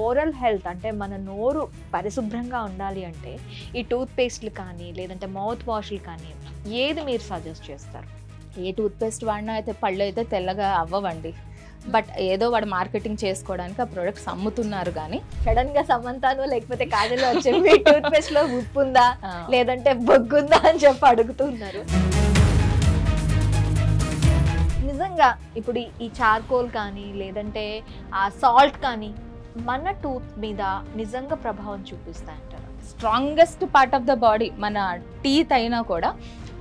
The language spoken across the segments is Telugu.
ఓరల్ హెల్త్ అంటే మన నోరు పరిశుభ్రంగా ఉండాలి అంటే ఈ టూత్ పేస్ట్లు కానీ లేదంటే మౌత్ వాష్లు కానీ ఏది మీరు సజెస్ట్ చేస్తారు? ఏ టూత్ పేస్ట్ వాడినా అయితే పళ్ళు అయితే తెల్లగా అవ్వవండి. బట్ ఏదో వాడు మార్కెటింగ్ చేసుకోవడానికి ఆ ప్రొడక్ట్స్ అమ్ముతున్నారు. కానీ సడన్ గా సమంతాను లేకపోతే కాజల్ వచ్చి మీ టూత్ పేస్ట్ లో ఉప్పు ఉందా లేదంటే బొగ్గుందా అని చెప్పి అడుగుతున్నారు. నిజంగా ఇప్పుడు ఈ చార్కోల్ కానీ లేదంటే ఆ సాల్ట్ కానీ మన టూత్ మీద నిజంగా ప్రభావం చూపిస్తాయంటారు? Strongest part of the body మన టీత్ అయినా కూడా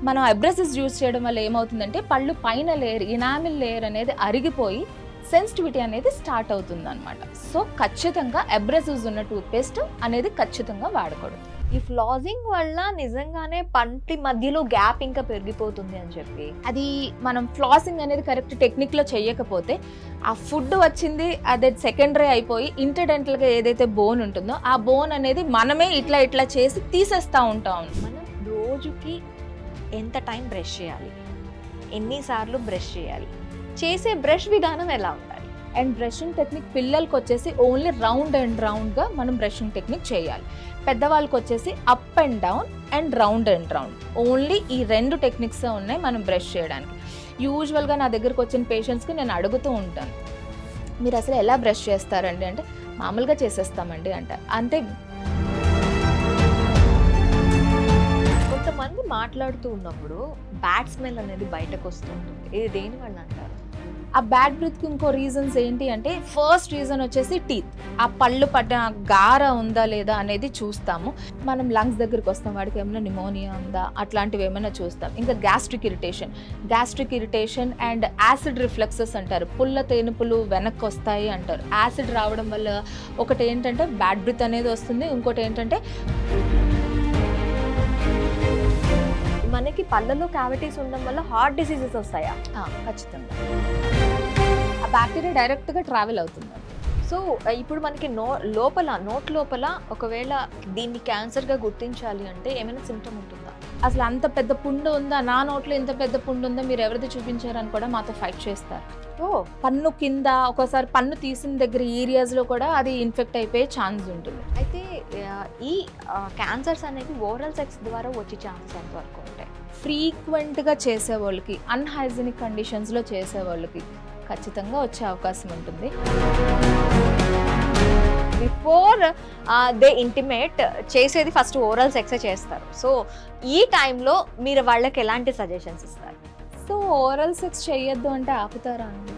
మనం అబ్రెసివ్స్ యూజ్ చేయడం వల్ల ఏమవుతుందంటే పళ్ళు పైన లేయర్, ఇనామిల్ లేయర్ అనేది అరిగిపోయి సెన్సిటివిటీ అనేది స్టార్ట్ అవుతుంది అనమాట. సో ఖచ్చితంగా అబ్రెసివ్స్ ఉన్న టూత్ పేస్ట్ అనేది ఖచ్చితంగా వాడకూడదు. ఈ ఫ్లాసింగ్ వల్ల నిజంగానే పంటి మధ్యలో గ్యాప్ ఇంకా పెరిగిపోతుంది అని చెప్పి, అది మనం ఫ్లాసింగ్ అనేది కరెక్ట్ టెక్నిక్లో చేయకపోతే ఆ ఫుడ్ వచ్చింది అదే సెకండరీ అయిపోయి ఇంటర్డెంటల్గా ఏదైతే బోన్ ఉంటుందో ఆ బోన్ అనేది మనమే ఇట్లా చేసి తీసేస్తూ ఉంటాం. మనం రోజుకి ఎంత టైం బ్రష్ చేయాలి, ఎన్నిసార్లు బ్రష్ చేయాలి, చేసే బ్రష్ విధానం ఎలా ఉండాలి? అండ్ బ్రషింగ్ టెక్నిక్ పిల్లలకి వచ్చేసి ఓన్లీ రౌండ్ అండ్ రౌండ్గా మనం బ్రషింగ్ టెక్నిక్ చేయాలి. పెద్దవాళ్ళకి వచ్చేసి up and down and round only ఈ 2 టెక్నిక్స్ ఉన్నాయి మనం బ్రష్ చేయడానికి. యూజువల్గా నా దగ్గరకు వచ్చిన పేషెంట్స్కి నేను అడుగుతూ ఉంటాను, మీరు అసలు ఎలా బ్రష్ చేస్తారండి అంటే మామూలుగా చేసేస్తామండి అంటారు. అంతే. కొంతమంది మాట్లాడుతూ ఉన్నప్పుడు బ్యాడ్ స్మెల్ అనేది బయటకు వస్తుంటుంది. ఇది దేని వల్ల అంటారు? ఆ బ్యాడ్ బ్రీత్కి ఇంకో రీజన్స్ ఏంటి అంటే ఫస్ట్ రీజన్ వచ్చేసి టీత్. ఆ పళ్ళు పట్టిన గార ఉందా లేదా అనేది చూస్తాము. మనం లంగ్స్ దగ్గరికి వస్తాం, వాడికి ఏమైనా నిమోనియా ఉందా అట్లాంటివి ఏమైనా చూస్తాం. ఇంకా gastric irritation and acid reflexes అంటారు. పుల్ల తేనుపులు వెనక్కి వస్తాయి అంటారు. యాసిడ్ రావడం వల్ల ఒకటి ఏంటంటే బ్యాడ్ బ్రీత్ అనేది వస్తుంది, ఇంకోటి ఏంటంటే మనకి పళ్ళలో క్యావిటీస్ ఉండడం వల్ల హార్ట్ డిసీజెస్ వస్తాయా? ఖచ్చితంగా ఆ బ్యాక్టీరియా డైరెక్ట్గా ట్రావెల్ అవుతుంది. సో ఇప్పుడు మనకి నోట్ లోపల ఒకవేళ దీన్ని క్యాన్సర్గా గుర్తించాలి అంటే ఏమైనా సిమ్టమ్ ఉంటుందా? అసలు అంత పెద్ద పుండు ఉందా, నా నోట్లో ఇంత పెద్ద పుండు ఉందా, మీరు ఎవరిది చూపించారని కూడా మాతో ఫైట్ చేస్తారు. పన్ను కింద ఒక్కోసారి పన్ను తీసిన దగ్గర ఏరియాస్లో కూడా అది ఇన్ఫెక్ట్ అయిపోయే ఛాన్స్ ఉంటుంది. అయితే ఈ క్యాన్సర్స్ అనేవి ఓరల్ సెక్స్ ద్వారా వచ్చే ఛాన్సెస్ ఎంతవరకు ఉంటాయి? ఫ్రీక్వెంట్గా చేసేవాళ్ళకి, అన్హైజీనిక్ కండిషన్స్లో చేసేవాళ్ళకి ఖచ్చితంగా వచ్చే అవకాశం ఉంటుంది. బిఫోర్ దే ఇంటిమేట్ చేసేది ఫస్ట్ ఓరల్ సెక్సే చేస్తారు. సో ఈ టైంలో మీరు వాళ్ళకి ఎలాంటి సజెషన్స్ ఇస్తారు? సో ఓరల్ సెక్స్ చేయొద్దు అంటే ఆపుతారా అండి?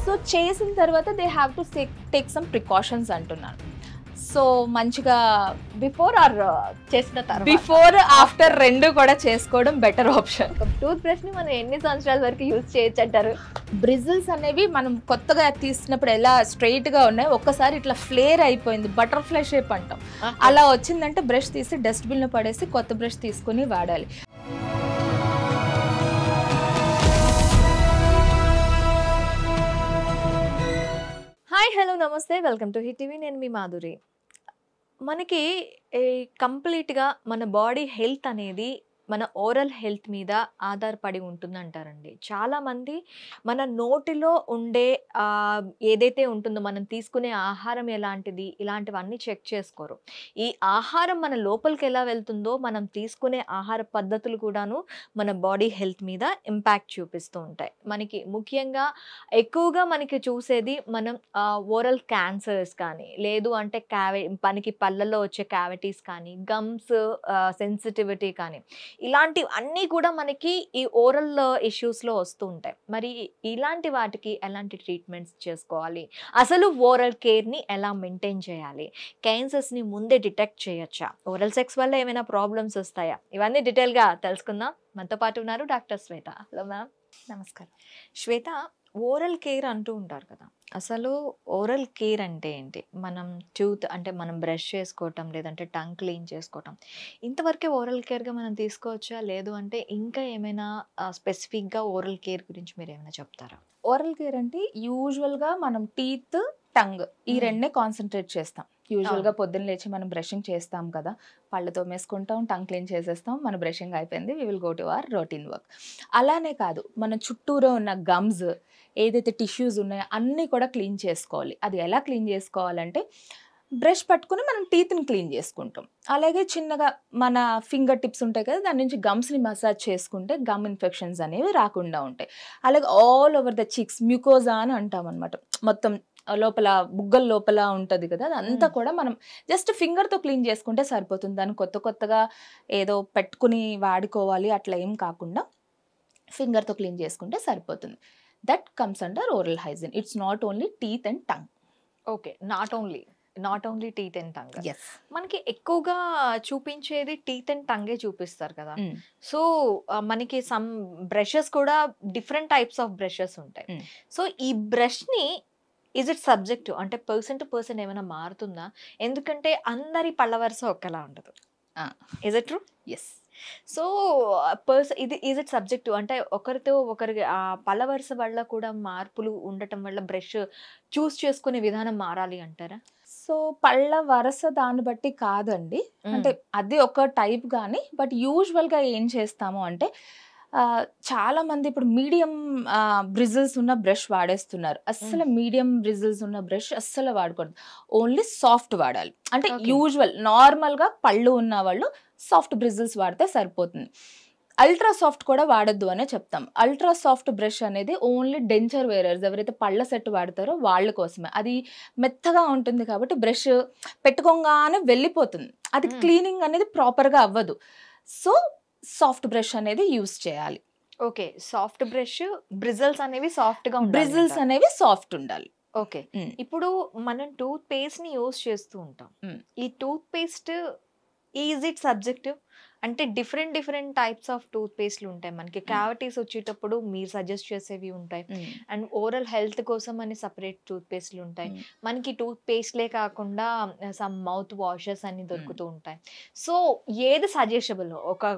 సో చేసిన తర్వాత they have to take some precautions అంటున్నాను. సో మంచిగా బిఫోర్ ఆర్ చేసిన తర్వాత, బిఫోర్ ఆఫ్టర్ 2 కూడా చేసుకోవడం బెటర్ ఆప్షన్. టూత్ బ్రష్ని మనం ఎన్ని సంవత్సరాల వరకు యూజ్ చేయొచ్చు అంటారు? బ్రిజిల్స్ అనేవి మనం కొత్తగా తీసినప్పుడు ఎలా స్ట్రైట్గా ఉన్నాయి, ఒక్కసారి ఇట్లా ఫ్లేర్ అయిపోయింది, బటర్ఫ్లై షేప్ అంటాం, అలా వచ్చిందంటే బ్రష్ తీసి డస్ట్బిన్లో పడేసి కొత్త బ్రష్ తీసుకుని వాడాలి. హాయ్, హలో, నమస్తే, వెల్కమ్ టు హిట్ టీవీ. నేను మీ మాధురి. మనకి కంప్లీట్గా మన బాడీ హెల్త్ అనేది మన ఓరల్ హెల్త్ మీద ఆధారపడి ఉంటుందంటారండి. చాలామంది మన నోటిలో ఉండే ఏదైతే ఉంటుందో మనం తీసుకునే ఆహారం ఎలాంటిది ఇలాంటివన్నీ చెక్ చేసుకోరు. ఈ ఆహారం మన లోపలికి ఎలా వెళ్తుందో మనం తీసుకునే ఆహార పద్ధతులు కూడాను మన బాడీ హెల్త్ మీద ఇంపాక్ట్ చూపిస్తూ ఉంటాయి. మనకి ముఖ్యంగా ఎక్కువగా మనకి చూసేది మనం ఓరల్ క్యాన్సర్స్ కానీ, లేదు అంటే మనకి పళ్ళల్లో వచ్చే క్యావిటీస్ కానీ, గమ్స్ సెన్సిటివిటీ కానీ, ఇలాంటివి అన్నీ కూడా మనకి ఈ ఓరల్ ఇష్యూస్లో వస్తూ ఉంటాయి. మరి ఇలాంటి వాటికి ఎలాంటి ట్రీట్మెంట్స్ చేసుకోవాలి, అసలు ఓరల్ కేర్ని ఎలా మెయింటైన్ చేయాలి, క్యాన్సర్స్ని ముందే డిటెక్ట్ చేయొచ్చా, ఓరల్ సెక్స్ వల్ల ఏమైనా ప్రాబ్లమ్స్ వస్తాయా, ఇవన్నీ డీటెయిల్గా తెలుసుకుందాం. మనతో పాటు ఉన్నారు డాక్టర్ శ్వేత. Hello ma'am. నమస్కారం. శ్వేత, ఓరల్ కేర్ అంటూ ఉంటారు కదా, అసలు ఓరల్ కేర్ అంటే ఏంటి? మనం టూత్ అంటే మనం బ్రష్ చేసుకోవటం లేదంటే టంగ్ క్లీన్ చేసుకోవటం ఇంతవరకే ఓరల్ కేర్గా మనం తీసుకోవచ్చా, లేదు అంటే ఇంకా ఏమైనా స్పెసిఫిక్గా ఓరల్ కేర్ గురించి మీరు ఏమైనా చెప్తారా? ఓరల్ కేర్ అంటే యూజువల్గా మనం టీత్, టంగ్ ఈ 2 కాన్సన్ట్రేట్ చేస్తాం. యూజువల్గా పొద్దున్న లేచి మనం బ్రషింగ్ చేస్తాం కదా, పళ్ళు తోమేసుకుంటాం, టంగ్ క్లీన్ చేసేస్తాం, మన బ్రషింగ్ అయిపోయింది, we will go to our routine work. అలానే కాదు, మన చుట్టూరా ఉన్న గమ్స్ ఏదైతే టిష్యూస్ ఉన్నాయో అన్నీ కూడా క్లీన్ చేసుకోవాలి. అది ఎలా క్లీన్ చేసుకోవాలంటే బ్రష్ పట్టుకుని మనం టీత్ని క్లీన్ చేసుకుంటాం. అలాగే చిన్నగా మన ఫింగర్ టిప్స్ ఉంటాయి కదా, దాని నుంచి గమ్స్ని మసాజ్ చేసుకుంటే గమ్ ఇన్ఫెక్షన్స్ అనేవి రాకుండా ఉంటాయి. అలాగే all over the chicks, mucosa అని అంటాం అనమాట, మొత్తం లోపల బుగ్గల లోపల ఉంటుంది కదా, అదంతా కూడా మనం జస్ట్ ఫింగర్తో క్లీన్ చేసుకుంటే సరిపోతుంది. దాన్ని కొత్తగా ఏదో పెట్టుకుని వాడుకోవాలి అట్లా ఏం కాకుండా ఫింగర్తో క్లీన్ చేసుకుంటే సరిపోతుంది. That comes under oral hygiene. It's not only teeth and tongue. Okay, not only teeth and tongue. Yes, మనకి ఎక్కువగా చూపించేది టీత్ అండ్ టంగే చూపిస్తారు కదా. సో మనకి సమ్ బ్రషెస్ కూడా డిఫరెంట్ టైప్స్ ఆఫ్ బ్రషెస్ ఉంటాయి. సో ఈ బ్రష్ని ఈజ్ ఇట్ సబ్జెక్టివ్, అంటే పర్సన్ టు పర్సన్ ఏమైనా మారుతుందా? ఎందుకంటే అందరి పళ్ళ వరుస ఒకేలా ఉండదు. Is it true? Yes. So is it subjective, అంటే ఒకరితో ఒకరికి ఆ పళ్ళ వరుస వల్ల కూడా మార్పులు ఉండటం వల్ల బ్రష్ చూస్ చేసుకునే విధానం మారాలి అంటారా? సో పళ్ళ వరస దాన్ని బట్టి కాదండి, అంటే అది ఒక టైప్ కానీ, బట్ యూజువల్గా ఏం చేస్తాము అంటే చాలా మంది ఇప్పుడు మీడియం బ్రిజిల్స్ ఉన్న బ్రష్ వాడేస్తున్నారు. అస్సలు మీడియం బ్రిజిల్స్ ఉన్న బ్రష్ అస్సలు వాడకూడదు, ఓన్లీ సాఫ్ట్ వాడాలి. అంటే యూజువల్ నార్మల్గా పళ్ళు ఉన్న వాళ్ళు సాఫ్ట్ బ్రిజిల్స్ వాడితే సరిపోతుంది. అల్ట్రా సాఫ్ట్ కూడా వాడద్దు అనే చెప్తాం. అల్ట్రా సాఫ్ట్ బ్రష్ అనేది ఓన్లీ డెంచర్ వేరర్స్, ఎవరైతే పళ్ళ సెట్ వాడతారో వాళ్ళ కోసమే. అది మెత్తగా ఉంటుంది కాబట్టి బ్రష్ పెట్టుకోగానే వెళ్ళిపోతుంది, అది క్లీనింగ్ అనేది ప్రాపర్గా అవ్వదు. సో సాఫ్ట్ బ్రష్ అనేది యూస్ చేయాలి. ఓకే, సాఫ్ట్ బ్రష్, బ్రిజిల్స్ అనేవి సాఫ్ట్ గా, బ్రిజిల్స్ అనేవి సాఫ్ట్ ఉండాలి. ఓకే, ఇప్పుడు మనం టూత్ పేస్ట్ ని యూస్ చేస్తూ ఉంటాం. ఈ toothpaste is it subjective? అంటే డిఫరెంట్ టైప్స్ ఆఫ్ టూత్ పేస్ట్లు ఉంటాయి. మనకి క్యావిటీస్ వచ్చేటప్పుడు మీరు సజెస్ట్ చేసేవి ఉంటాయి, అండ్ ఓరల్ హెల్త్ కోసం అని సపరేట్ టూత్ పేస్ట్లు ఉంటాయి. మనకి టూత్ పేస్ట్లే కాకుండా సమ్ మౌత్ వాషెస్ అని దొరుకుతూ ఉంటాయి. సో ఏది సజెస్టబుల్? ఒక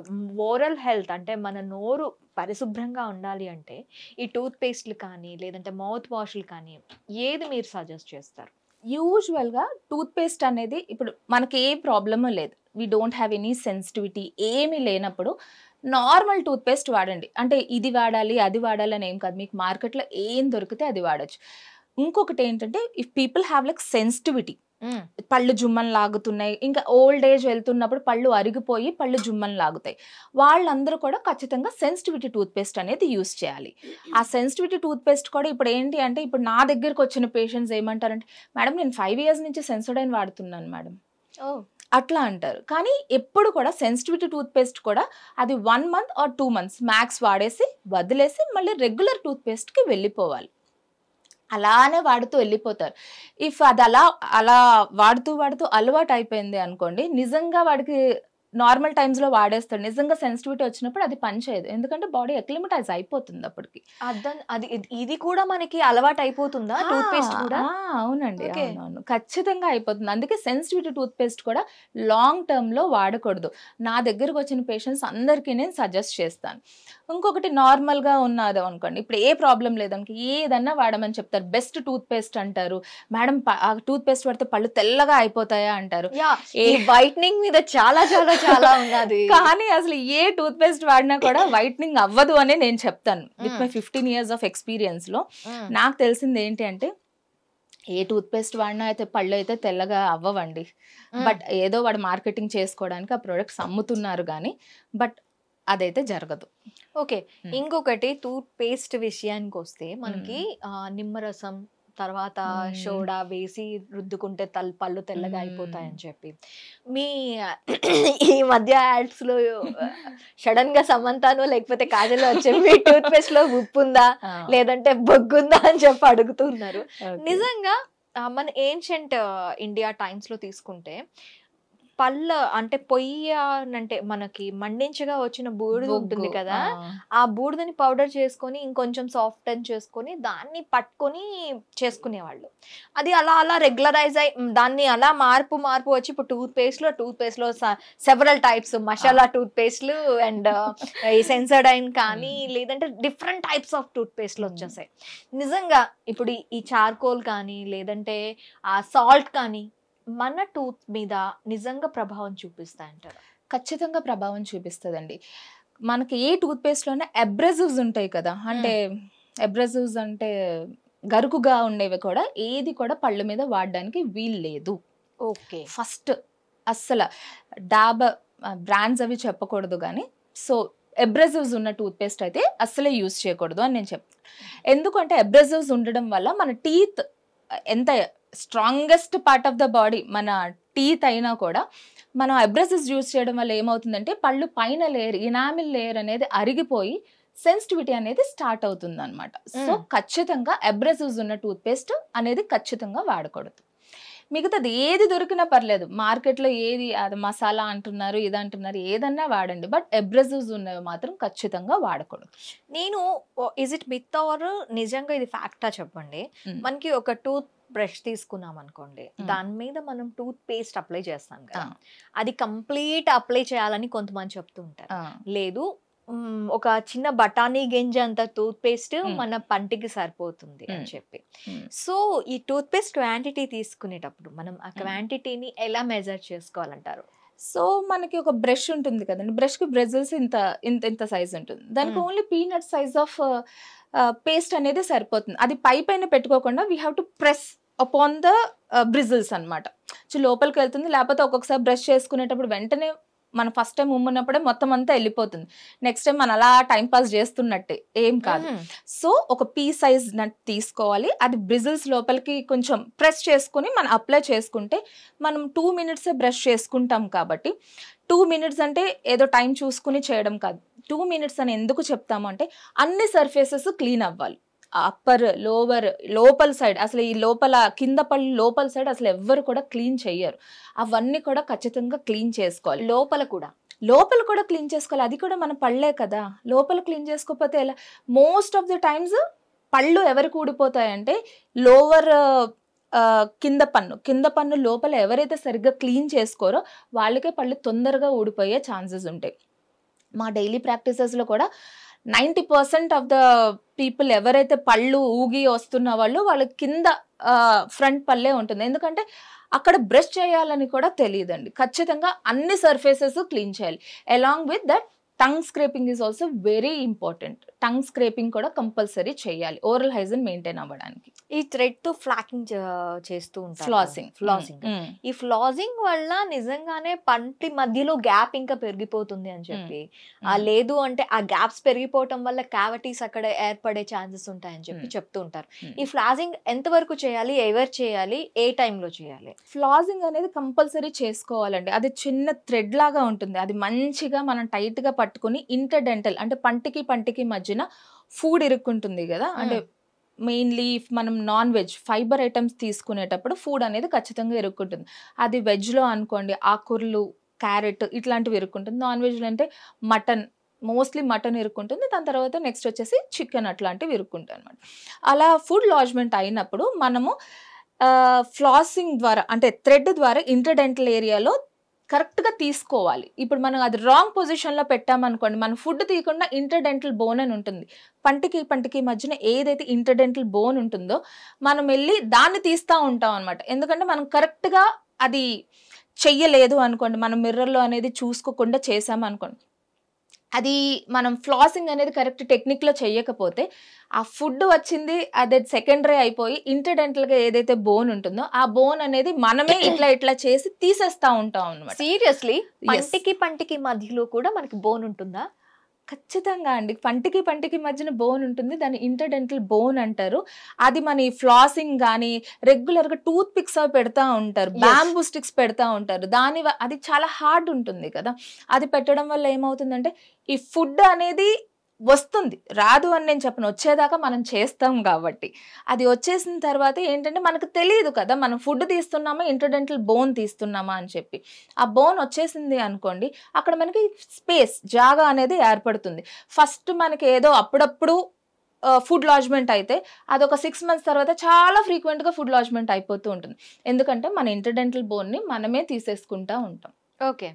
ఓరల్ హెల్త్ అంటే మన నోరు పరిశుభ్రంగా ఉండాలి అంటే ఈ టూత్ పేస్ట్లు కానీ లేదంటే మౌత్ వాష్లు కానీ ఏది మీరు సజెస్ట్ చేస్తారు? యూజువల్గా టూత్ పేస్ట్ అనేది ఇప్పుడు మనకి ఏ ప్రాబ్లము లేదు, we don't have any sensitivity ఏమీ లేనప్పుడు నార్మల్ టూత్ పేస్ట్ వాడండి. అంటే ఇది వాడాలి అది వాడాలి అని ఏం కాదు, మీకు మార్కెట్లో ఏం దొరికితే అది వాడచ్చు. ఇంకొకటి ఏంటంటే, if people have like sensitivity, పళ్ళు జుమ్మని లాగుతున్నాయి, ఇంకా ఓల్డ్ ఏజ్ వెళ్తున్నప్పుడు పళ్ళు అరిగిపోయి పళ్ళు జుమ్మని లాగుతాయి, వాళ్ళందరూ కూడా ఖచ్చితంగా సెన్సిటివిటీ టూత్ పేస్ట్ అనేది యూస్ చేయాలి. ఆ సెన్సిటివిటీ టూత్ పేస్ట్ కూడా ఇప్పుడు ఏంటి అంటే, ఇప్పుడు నా దగ్గరకు వచ్చిన పేషెంట్స్ ఏమంటారంటే, మేడం నేను 5 years నుంచి సెన్సోడైన్ వాడుతున్నాను మేడం, అట్లా అంటారు. కానీ ఎప్పుడు కూడా సెన్సిటివిటీ టూత్ పేస్ట్ కూడా అది 1 month or 2 months మ్యాక్స్ వాడేసి వదిలేసి మళ్ళీ రెగ్యులర్ టూత్ పేస్ట్కి వెళ్ళిపోవాలి. అలానే వాడుతూ వెళ్ళిపోతారు. ఇఫ్ అది అలా వాడుతూ అలవాటు అయిపోయింది అనుకోండి, నిజంగా వాడికి నార్మల్ టైమ్స్లో వాడేస్తాడు, నిజంగా సెన్సిటివిటీ వచ్చినప్పుడు అది పనిచేయదు, ఎందుకంటే బాడీ ఎక్లిమటైజ్ అయిపోతుంది అప్పటికి. అది ఇది కూడా మనకి అలవాటు అయిపోతుందా టూత్ పేస్ట్ కూడా? అవునండి, అవునవును, ఖచ్చితంగా అయిపోతుంది. అందుకే సెన్సిటివిటీ టూత్ పేస్ట్ కూడా లాంగ్ టర్మ్లో వాడకూడదు. నా దగ్గరకు వచ్చిన పేషెంట్స్ అందరికీ నేను సజెస్ట్ చేస్తాను. ఇంకొకటి నార్మల్గా ఉన్నది అనుకోండి, ఇప్పుడు ఏ ప్రాబ్లం లేదనుకో ఏదన్నా వాడమని చెప్తారు. బెస్ట్ టూత్ పేస్ట్ అంటారు, మేడం ఆ టూత్ పేస్ట్ వాడితే పళ్ళు తెల్లగా అయిపోతాయా అంటారు. వైట్నింగ్ మీద చాలా చాలా చాలా ఉన్నది, కానీ అసలు ఏ టూత్ పేస్ట్ వాడినా కూడా వైట్నింగ్ అవ్వదు అని నేను చెప్తాను. With my 15 years of experience లో నాకు తెలిసింది ఏంటి అంటే, ఏ టూత్ పేస్ట్ వాడినా అయితే పళ్ళు అయితే తెల్లగా అవ్వవండి. బట్ ఏదో వాడు మార్కెటింగ్ చేసుకోవడానికి ఆ ప్రొడక్ట్స్ అమ్ముతున్నారు కానీ, బట్ అదైతే జరగదు. ఓకే, ఇంకొకటి టూత్ పేస్ట్ విషయానికి వస్తే మనకి నిమ్మరసం తర్వాత సోడా వేసి రుద్దుకుంటే పళ్ళు తెల్లగా అయిపోతాయని చెప్పి ఈ మధ్య యాడ్స్ లో సడన్ గా సమంతాను లేకపోతే కాజల్ వచ్చే మీ టూత్ పేస్ట్ లో ఉప్పు ఉందా లేదంటే బొగ్గుందా అని చెప్పి అడుగుతున్నారు. నిజంగా మన ఏన్షియంట్ ఇండియా టైమ్స్ లో తీసుకుంటే పళ్ళ అంటే పొయ్యి అంటే మనకి మండించగా వచ్చిన బూడిద ఉంటుంది కదా, ఆ బూడిదని పౌడర్ చేసుకొని ఇంకొంచెం సాఫ్ట్ చేసుకొని దాన్ని పట్టుకొని చేసుకునేవాళ్ళు. అది అలా రెగ్యులరైజ్ అయ్యి దాన్ని అలా మార్పు వచ్చి ఇప్పుడు టూత్ పేస్ట్ లో సెవరల్ టైప్స్ మసాలా టూత్ పేస్ట్లు అండ్ ఈ సెన్సోడైన్ కానీ లేదంటే డిఫరెంట్ టైప్స్ ఆఫ్ టూత్ పేస్ట్లు వచ్చేసాయి. నిజంగా ఇప్పుడు ఈ చార్కోల్ కానీ లేదంటే ఆ సాల్ట్ కానీ మన టూత్ మీద నిజంగా ప్రభావం చూపిస్తాయి అంటారు? ఖచ్చితంగా ప్రభావం చూపిస్తుందండి. మనకి ఏ టూత్ పేస్ట్లోనే అబ్రెసివ్స్ ఉంటాయి కదా, అంటే అబ్రెసివ్స్ అంటే గరుకుగా ఉండేవి కూడా ఏది కూడా పళ్ళ మీద వాడడానికి వీలు లేదు. ఓకే. ఫస్ట్ అస్సలు డాబర్ బ్రాండ్స్ అవి చెప్పకూడదు, కానీ సో అబ్రెసివ్స్ ఉన్న టూత్ పేస్ట్ అయితే అస్సలే యూజ్ చేయకూడదు అని నేను చెప్తాను. ఎందుకంటే అబ్రెసివ్స్ ఉండడం వల్ల మన టీత్ ఎంత strongest part of the body మన టీత్ అయినా కూడా మనం అబ్రెసివ్స్ యూజ్ చేయడం వల్ల ఏమవుతుందంటే పళ్ళు పైన లేయర్, ఇనామిల్ లేయర్ అనేది అరిగిపోయి సెన్సిటివిటీ అనేది స్టార్ట్ అవుతుంది అనమాట. సో ఖచ్చితంగా అబ్రెసివ్స్ ఉన్న టూత్ పేస్ట్ అనేది ఖచ్చితంగా వాడకూడదు. మిగతాది ఏది దొరికినా పర్లేదు, మార్కెట్లో ఏది అది మసాలా అంటున్నారు ఇది అంటున్నారు ఏదన్నా వాడండి, బట్ అబ్రెసివ్స్ ఉన్నవి మాత్రం ఖచ్చితంగా వాడకూడదు. నేను ఇజ్ ఇట్ మిత్ ఆర్ నిజంగా ఇది ఫ్యాక్టా చెప్పండి. మనకి ఒక టూత్ బ్రష్ తీసుకున్నాం అనుకోండి, దాని మీద మనం టూత్ పేస్ట్ అప్లై చేస్తాం కదా, అది కంప్లీట్ అప్లై చేయాలని కొంతమంది చెప్తూ ఉంటారు. లేదు, ఒక చిన్న బఠానీ గింజ అంత టూత్ పేస్ట్ మన పంటికి సరిపోతుంది అని చెప్పి. సో ఈ టూత్ పేస్ట్ క్వాంటిటీ తీసుకునేటప్పుడు మనం ఆ క్వాంటిటీని ఎలా మెజర్ చేసుకోవాలంటారు? సో మనకి ఒక బ్రష్ ఉంటుంది కదండి, బ్రష్కి బ్రెజిల్స్ ఇంత ఇంత ఇంత సైజ్ ఉంటుంది, దానికి only peanut size of paste అనేది సరిపోతుంది. అది పైన పెట్టుకోకుండా we have to press upon the bristles అనమాట. సో లోపలికి వెళ్తుంది, లేకపోతే ఒక్కొక్కసారి బ్రష్ చేసుకునేటప్పుడు వెంటనే మనం ఫస్ట్ టైం ఉమ్మున్నప్పుడే మొత్తం అంతా వెళ్ళిపోతుంది, నెక్స్ట్ టైం మనం అలా టైం పాస్ చేస్తున్నట్టే ఏం కాదు. సో ఒక పీ సైజ్ నట్ తీసుకోవాలి, అది బ్రిజిల్స్ లోపలికి కొంచెం ప్రెస్ చేసుకుని మనం అప్లై చేసుకుంటే, మనం 2 minutes బ్రష్ చేసుకుంటాం కాబట్టి 2 minutes అంటే ఏదో టైం చూసుకుని చేయడం కాదు. 2 minutes అని ఎందుకు చెప్తాము అంటే అన్ని సర్ఫేసెస్ క్లీన్ అవ్వాలి, అప్పర్ లోవర్ లోపల సైడ్, అసలు ఈ లోపల కింద పళ్ళు లోపల సైడ్ అసలు ఎవ్వరు కూడా క్లీన్ చెయ్యరు, అవన్నీ కూడా ఖచ్చితంగా క్లీన్ చేసుకోవాలి. లోపల కూడా క్లీన్ చేసుకోవాలి, అది కూడా మన పళ్ళే కదా, లోపల క్లీన్ చేసుకోకపోతే ఎలా? మోస్ట్ ఆఫ్ ది టైమ్స్ పళ్ళు ఎవరికి ఊడిపోతాయంటే లోవర్ కింద పన్ను లోపల ఎవరైతే సరిగ్గా క్లీన్ చేసుకోరో వాళ్ళకే పళ్ళు తొందరగా ఊడిపోయే ఛాన్సెస్ ఉంటాయి. మా డైలీ ప్రాక్టీసెస్లో కూడా 90% ఆఫ్ ద పీపుల్ ఎవరైతే పళ్ళు ఊగి వస్తున్న వాళ్ళ కింద ఫ్రంట్ పళ్ళే ఉంటుంది, ఎందుకంటే అక్కడ బ్రష్ చేయాలని కూడా తెలియదండి. ఖచ్చితంగా అన్ని సర్ఫేసెస్ క్లీన్ చేయాలి. Along with that tongue scraping is also very important. Tongue scraping కూడా కంపల్సరీ చేయాలి ఓరల్ హైజీన్ మెయింటైన్ అవ్వడానికి. ఈ థ్రెడ్ తో ఫ్లాకింగ్ చేస్తూ ఉంటారు, ఫ్లాసింగ్. ఈ ఫ్లాసింగ్ వల్ల నిజంగానే పంటి మధ్యలో గ్యాప్ ఇంకా పెరిగిపోతుంది అని చెప్పి, లేదు అంటే ఆ గ్యాప్స్ పెరిగిపోవటం వల్ల క్యావిటీస్ అక్కడ ఏర్పడే ఛాన్సెస్ ఉంటాయని చెప్పి చెప్తూ ఉంటారు. ఈ ఫ్లాసింగ్ ఎంత వరకు చేయాలి, ఎవరు చేయాలి, ఏ టైంలో చేయాలి? ఫ్లాసింగ్ అనేది కంపల్సరీ చేసుకోవాలండి. అది చిన్న థ్రెడ్ లాగా ఉంటుంది, అది మంచిగా మనం టైట్ గా పట్టుకుని ఇంటర్డెంటల్ అంటే పంటికి మధ్యన ఫుడ్ ఇరుక్కుంటుంది కదా, అంటే మెయిన్లీ మనం నాన్ వెజ్ ఫైబర్ ఐటమ్స్ తీసుకునేటప్పుడు ఫుడ్ అనేది ఖచ్చితంగా ఇరుక్కుంటుంది. అది వెజ్లో అనుకోండి ఆకుకూరలు, క్యారెట్ ఇట్లాంటివి ఇరుక్కుంటుంది. నాన్ వెజ్లో అంటే మోస్ట్లీ మటన్ ఇరుక్కుంటుంది, దాని తర్వాత నెక్స్ట్ వచ్చేసి చికెన్ అట్లాంటివి ఇరుక్కుంటాయి అనమాట. అలా ఫుడ్ లాడ్జ్మెంట్ అయినప్పుడు మనము ఫ్లాసింగ్ ద్వారా అంటే థ్రెడ్ ద్వారా ఇంటర్డెంటల్ ఏరియాలో కరెక్ట్గా తీసుకోవాలి. ఇప్పుడు మనం అది రాంగ్ పొజిషన్లో పెట్టామనుకోండి, మనం ఫుడ్ తీయకుండా ఇంటర్డెంటల్ బోన్ అని ఉంటుంది, పంటికి మధ్యన ఏదైతే ఇంటర్డెంటల్ బోన్ ఉంటుందో మనం వెళ్ళి దాన్ని తీస్తూ ఉంటాం అనమాట. ఎందుకంటే మనం కరెక్ట్గా అది చెయ్యలేదు అనుకోండి, మనం మిర్రర్లో అనేది చూసుకోకుండా చేసామనుకోండి, అది మనం ఫ్లాసింగ్ అనేది కరెక్ట్ టెక్నిక్లో చెయ్యకపోతే ఆ ఫుడ్ వచ్చింది అదే సెకండరీ అయిపోయి ఇంటర్డెంటల్గా ఏదైతే బోన్ ఉంటుందో ఆ బోన్ అనేది మనమే ఇట్లా చేసి తీసేస్తా ఉంటాం అనమాట. సీరియస్లీ? పంటికి మధ్యలో కూడా మనకి బోన్ ఉంటుందా? ఖచ్చితంగా అండి, పంటికి మధ్యన బోన్ ఉంటుంది, దాన్ని ఇంటర్డెంటల్ బోన్ అంటారు. అది మన ఫ్లాసింగ్ కానీ రెగ్యులర్గా టూత్ పిక్స్ అవి పెడతా ఉంటారు, బ్యాంబూ స్టిక్స్ పెడతా ఉంటారు, అది చాలా హార్డ్ ఉంటుంది కదా. అది పెట్టడం వల్ల ఏమవుతుందంటే ఈ ఫుడ్ అనేది వస్తుంది, రాదు అని నేను చెప్పను, వచ్చేదాకా మనం చేస్తాం కాబట్టి. అది వచ్చేసిన తర్వాత ఏంటంటే మనకు తెలియదు కదా మనం ఫుడ్ తీస్తున్నామా ఇంటర్డెంటల్ బోన్ తీస్తున్నామా అని చెప్పి. ఆ బోన్ వచ్చేసింది అనుకోండి, అక్కడ మనకి జాగా అనేది ఏర్పడుతుంది. ఫస్ట్ మనకి ఏదో అప్పుడప్పుడు ఫుడ్ లాడ్జ్మెంట్ అయితే అదొక 6 months తర్వాత చాలా ఫ్రీక్వెంట్గా ఫుడ్ లాడ్జ్మెంట్ అయిపోతూ ఉంటుంది, ఎందుకంటే మన ఇంటర్డెంటల్ బోన్ని మనమే తీసేసుకుంటూ ఉంటాం. ఓకే,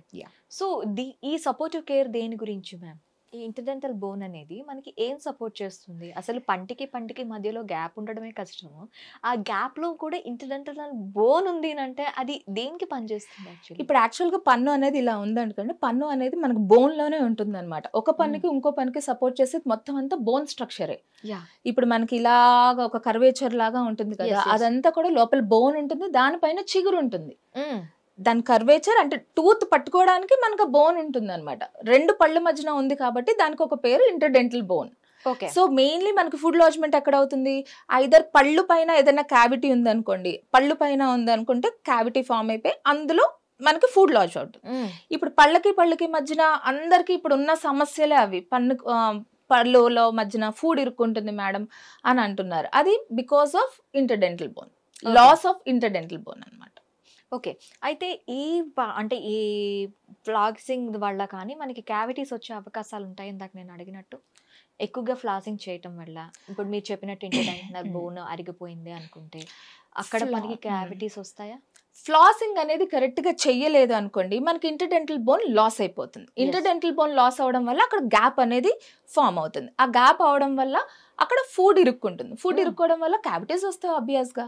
సో ఈ సపోర్టివ్ కేర్ దేని గురించి మ్యామ్? ఈ ఇంటర్డెంటల్ బోన్ అనేది మనకి ఏం సపోర్ట్ చేస్తుంది? అసలు పంటికి మధ్యలో గ్యాప్ ఉండడమే కష్టము. ఆ గ్యాప్‌లో కూడా ఇంటర్డెంటల్ బోన్ ఉంది అంటే అది దేనికి పనిచేస్తుంది యాక్చువల్లీ? ఇప్పుడు యాక్చువల్‌గా పన్ను అనేది ఇలా ఉందనుకోండి. పన్ను అనేది మనకు బోన్‌లోనే ఉంటుందన్నమాట. ఒక పన్నుకి ఇంకో పన్నుకి సపోర్ట్ చేసేది మొత్తం అంతా బోన్ స్ట్రక్చరే. యాహ్! ఇప్పుడు మనకి ఇలాగా ఒక కర్వేచర్ లాగా ఉంటుంది కదా! యెస్. యెస్. అదంతా కూడా లోపల బోన్ ఉంటుంది. దానిపైన చిగురు ఉంటుంది. హ్మ్. దాని కర్వేచర్ అంటే టూత్ పట్టుకోవడానికి మనకు బోన్ ఉంటుందన్నమాట. 2 పళ్ళ మధ్యన ఉంది కాబట్టి దానికి ఒక పేరు interdental bone. Okay. So mainly మనకి ఫుడ్ లాడ్జ్మెంట్ ఎక్కడ అవుతుంది? ఐదర్ పళ్ళు పైన ఏదైనా క్యావిటీ ఉందనుకోండి, పళ్ళు పైన ఉందనుకుంటే క్యావిటీ ఫామ్ అయిపోయి అందులో మనకి ఫుడ్ లాడ్జ్ అవుతుంది. హ్మ్. ఇప్పుడు పళ్ళకి మధ్యన అందరికి ఇప్పుడు ఉన్న సమస్యలే అవి. పళ్ళులో మధ్యన ఫుడ్ ఇరుక్కుంటుంది మేడం అని అంటున్నారు. అది because of interdental bone, loss of interdental bone అన్నమాట. ఓకే. అయితే అంటే ఈ ఫ్లాసింగ్ వల్ల కానీ మనకి క్యావిటీస్ వచ్చే అవకాశాలు ఉంటాయి ఇందాక నేను అడిగినట్టు? ఎక్కువగా ఫ్లాసింగ్ చేయటం వల్ల ఇప్పుడు మీరు చెప్పినట్టు ఇంటర్డెంటల్ బోన్ అరిగిపోయింది అనుకుంటే అక్కడ మనకి క్యావిటీస్ వస్తాయా? ఫ్లాసింగ్ అనేది కరెక్ట్ గా చెయ్యలేదు అనుకోండి, మనకి ఇంటర్డెంటల్ బోన్ లాస్ అయిపోతుంది. ఇంటర్డెంటల్ బోన్ లాస్ అవడం వల్ల అక్కడ గ్యాప్ అనేది ఫామ్ అవుతుంది. ఆ గ్యాప్ అవడం వల్ల అక్కడ ఫుడ్ ఇరుక్కుంటుంది. ఫుడ్ ఇరుక్కోవడం వల్ల క్యావిటీస్ వస్తాయి ఆబ్వియస్ గా.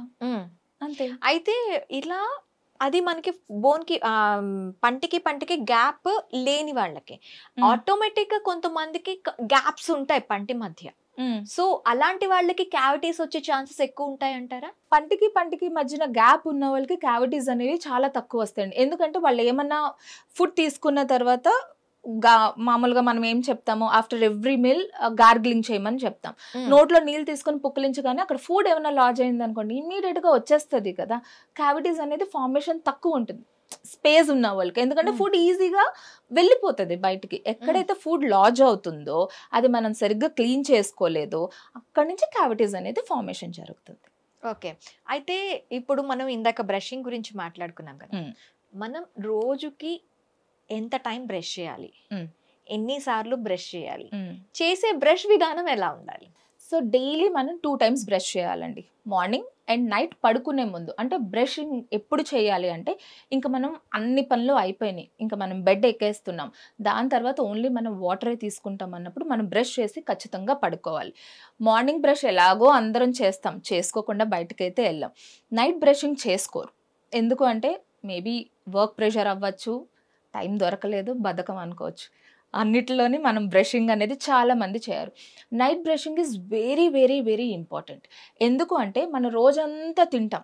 అంతే. అయితే ఇలా అది మనకి బోన్‌కి పంటికి గ్యాప్ లేని వాళ్ళకి ఆటోమేటిక్‌గా కొంతమందికి గ్యాప్స్ ఉంటాయి పంటి మధ్య. సో అలాంటి వాళ్ళకి క్యావిటీస్ వచ్చే ఛాన్సెస్ ఎక్కువ ఉంటాయి అంటారా? పంటికి మధ్యన గ్యాప్ ఉన్న వాళ్ళకి క్యావిటీస్ అనేవి చాలా తక్కువ వస్తాయండి. ఎందుకంటే వాళ్ళు ఏమన్నా ఫుడ్ తీసుకున్న తర్వాత మామూలుగా మనం ఏం చెప్తాము, ఆఫ్టర్ ఎవ్రీ మీల్ గార్గిలింగ్ చేయమని చెప్తాం. నోట్లో నీళ్ళు తీసుకొని పుక్కిలించగానే అక్కడ ఫుడ్ ఏమైనా లాడ్జ్ అయింది అనుకోండి, ఇమ్మీడియట్ గా వచ్చేస్తుంది కదా. క్యావిటీస్ అనేది ఫార్మేషన్ తక్కువ ఉంటుంది స్పేస్ ఉన్న వాళ్ళకి, ఎందుకంటే ఫుడ్ ఈజీగా వెళ్ళిపోతుంది బయటికి. ఎక్కడైతే ఫుడ్ లాడ్జ్ అవుతుందో అది మనం సరిగ్గా క్లీన్ చేసుకోలేదో అక్కడి నుంచి క్యావిటీస్ అనేది ఫార్మేషన్ జరుగుతుంది. ఓకే. అయితే ఇప్పుడు మనం ఇందాక బ్రషింగ్ గురించి మాట్లాడుకున్నాం కదా. మనం రోజుకి ఎంత టైం బ్రష్ చేయాలి, ఎన్నిసార్లు బ్రష్ చేయాలి, చేసే బ్రష్ విధానం ఎలా ఉండాలి? సో డైలీ మనం 2 times బ్రష్ చేయాలండి, మార్నింగ్ అండ్ నైట్ పడుకునే ముందు. అంటే బ్రషింగ్ ఎప్పుడు చేయాలి అంటే ఇంకా మనం అన్ని పనులు అయిపోయినాయి, ఇంకా మనం బెడ్ ఎక్కేస్తున్నాం, దాని తర్వాత ఓన్లీ మనం వాటరే తీసుకుంటాం అన్నప్పుడు మనం బ్రష్ చేసి ఖచ్చితంగా పడుకోవాలి. మార్నింగ్ బ్రష్ ఎలాగో అందరం చేస్తాం, చేసుకోకుండా బయటకైతే వెళ్ళాం. నైట్ బ్రషింగ్ చేసుకోరు. ఎందుకు అంటే మేబీ వర్క్ ప్రెషర్ అవ్వచ్చు, టైం దొరకలేదు, బద్ధకం అనుకోవచ్చు. అన్నిటిలోని మనం బ్రషింగ్ అనేది చాలా మంది చేయరు. Night brushing is very very very important. ఎందుకు అంటే మన రోజంతా తింటాం,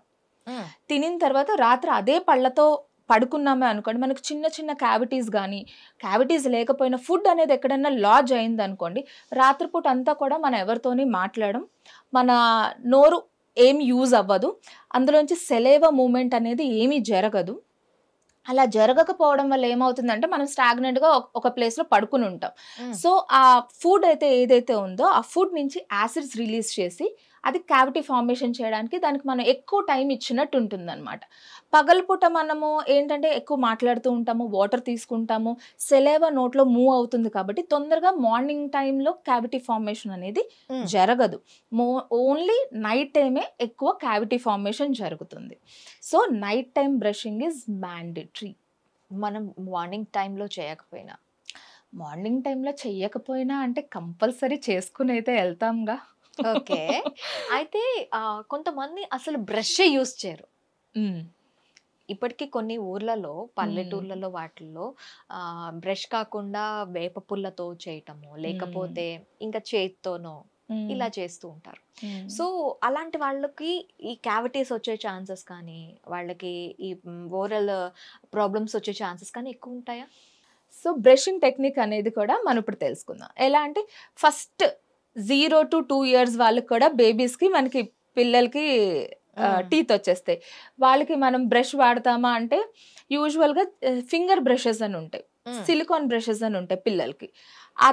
తినిన తర్వాత రాత్రి అదే పళ్ళతో పడుకున్నామే అనుకోండి, మనకు చిన్న క్యావిటీస్ కానీ క్యావిటీస్ లేకపోయినా ఫుడ్ అనేది ఎక్కడన్నా లాడ్జ్ అయింది అనుకోండి, రాత్రిపూట అంతా కూడా మనం ఎవరితోని మాట్లాడడం, మన నోరు ఏమి యూజ్ అవ్వదు, అందులోంచి సెలేవా మూమెంట్ అనేది ఏమీ జరగదు. అలా జరగకపోవడం వల్ల ఏమవుతుందంటే మనం స్టాగ్నెంట్ గా ఒక ప్లేస్ లో పడుకుని ఉంటాం. సో ఆ ఫుడ్ ఏదైతే ఉందో ఆ ఫుడ్ నుంచి యాసిడ్స్ రిలీజ్ చేసి అది క్యావిటీ ఫార్మేషన్ చేయడానికి దానికి మనం ఎక్కువ టైం ఇచ్చినట్టు ఉంటుంది అనమాట. పగలపూట మనము ఏంటంటే ఎక్కువ మాట్లాడుతూ ఉంటాము, వాటర్ తీసుకుంటాము, సెలేవా నోట్లో మూవ్ అవుతుంది కాబట్టి తొందరగా మార్నింగ్ టైంలో క్యావిటీ ఫార్మేషన్ అనేది జరగదు. ఓన్లీ నైట్ టైమే ఎక్కువ క్యావిటీ ఫార్మేషన్ జరుగుతుంది. So night time brushing is mandatory. మనం మార్నింగ్ టైంలో చెయ్యకపోయినా అంటే కంపల్సరీ చేసుకుని అయితే వెళ్తాంగా. ఓకే. అయితే కొంతమంది అసలు బ్రష్ యూజ్ చేయరు. ఇప్పటికీ కొన్ని ఊర్లలో, పల్లెటూర్లలో వాటిల్లో బ్రష్ కాకుండా వేప పుల్లతో చేయటము, లేకపోతే ఇంకా చేత్తోనో ఇలా చేస్తూ ఉంటారు. సో అలాంటి వాళ్ళకి ఈ క్యావిటీస్ వచ్చే ఛాన్సెస్ కానీ, వాళ్ళకి ఈ ఓరల్ ప్రాబ్లమ్స్ వచ్చే ఛాన్సెస్ కానీ ఎక్కువ ఉంటాయా? సో బ్రషింగ్ టెక్నిక్ అనేది కూడా మనం ఇప్పుడు తెలుసుకుందాం. ఎలా అంటే ఫస్ట్ 0 to 2 years వాళ్ళకి కూడా బేబీస్కి మనకి పిల్లలకి టీత్ వచ్చేస్తాయి. వాళ్ళకి మనం బ్రష్ వాడతామా అంటే యూజువల్గా ఫింగర్ బ్రషెస్ అని ఉంటాయి, సిలికాన్ బ్రషెస్ అని ఉంటాయి పిల్లలకి.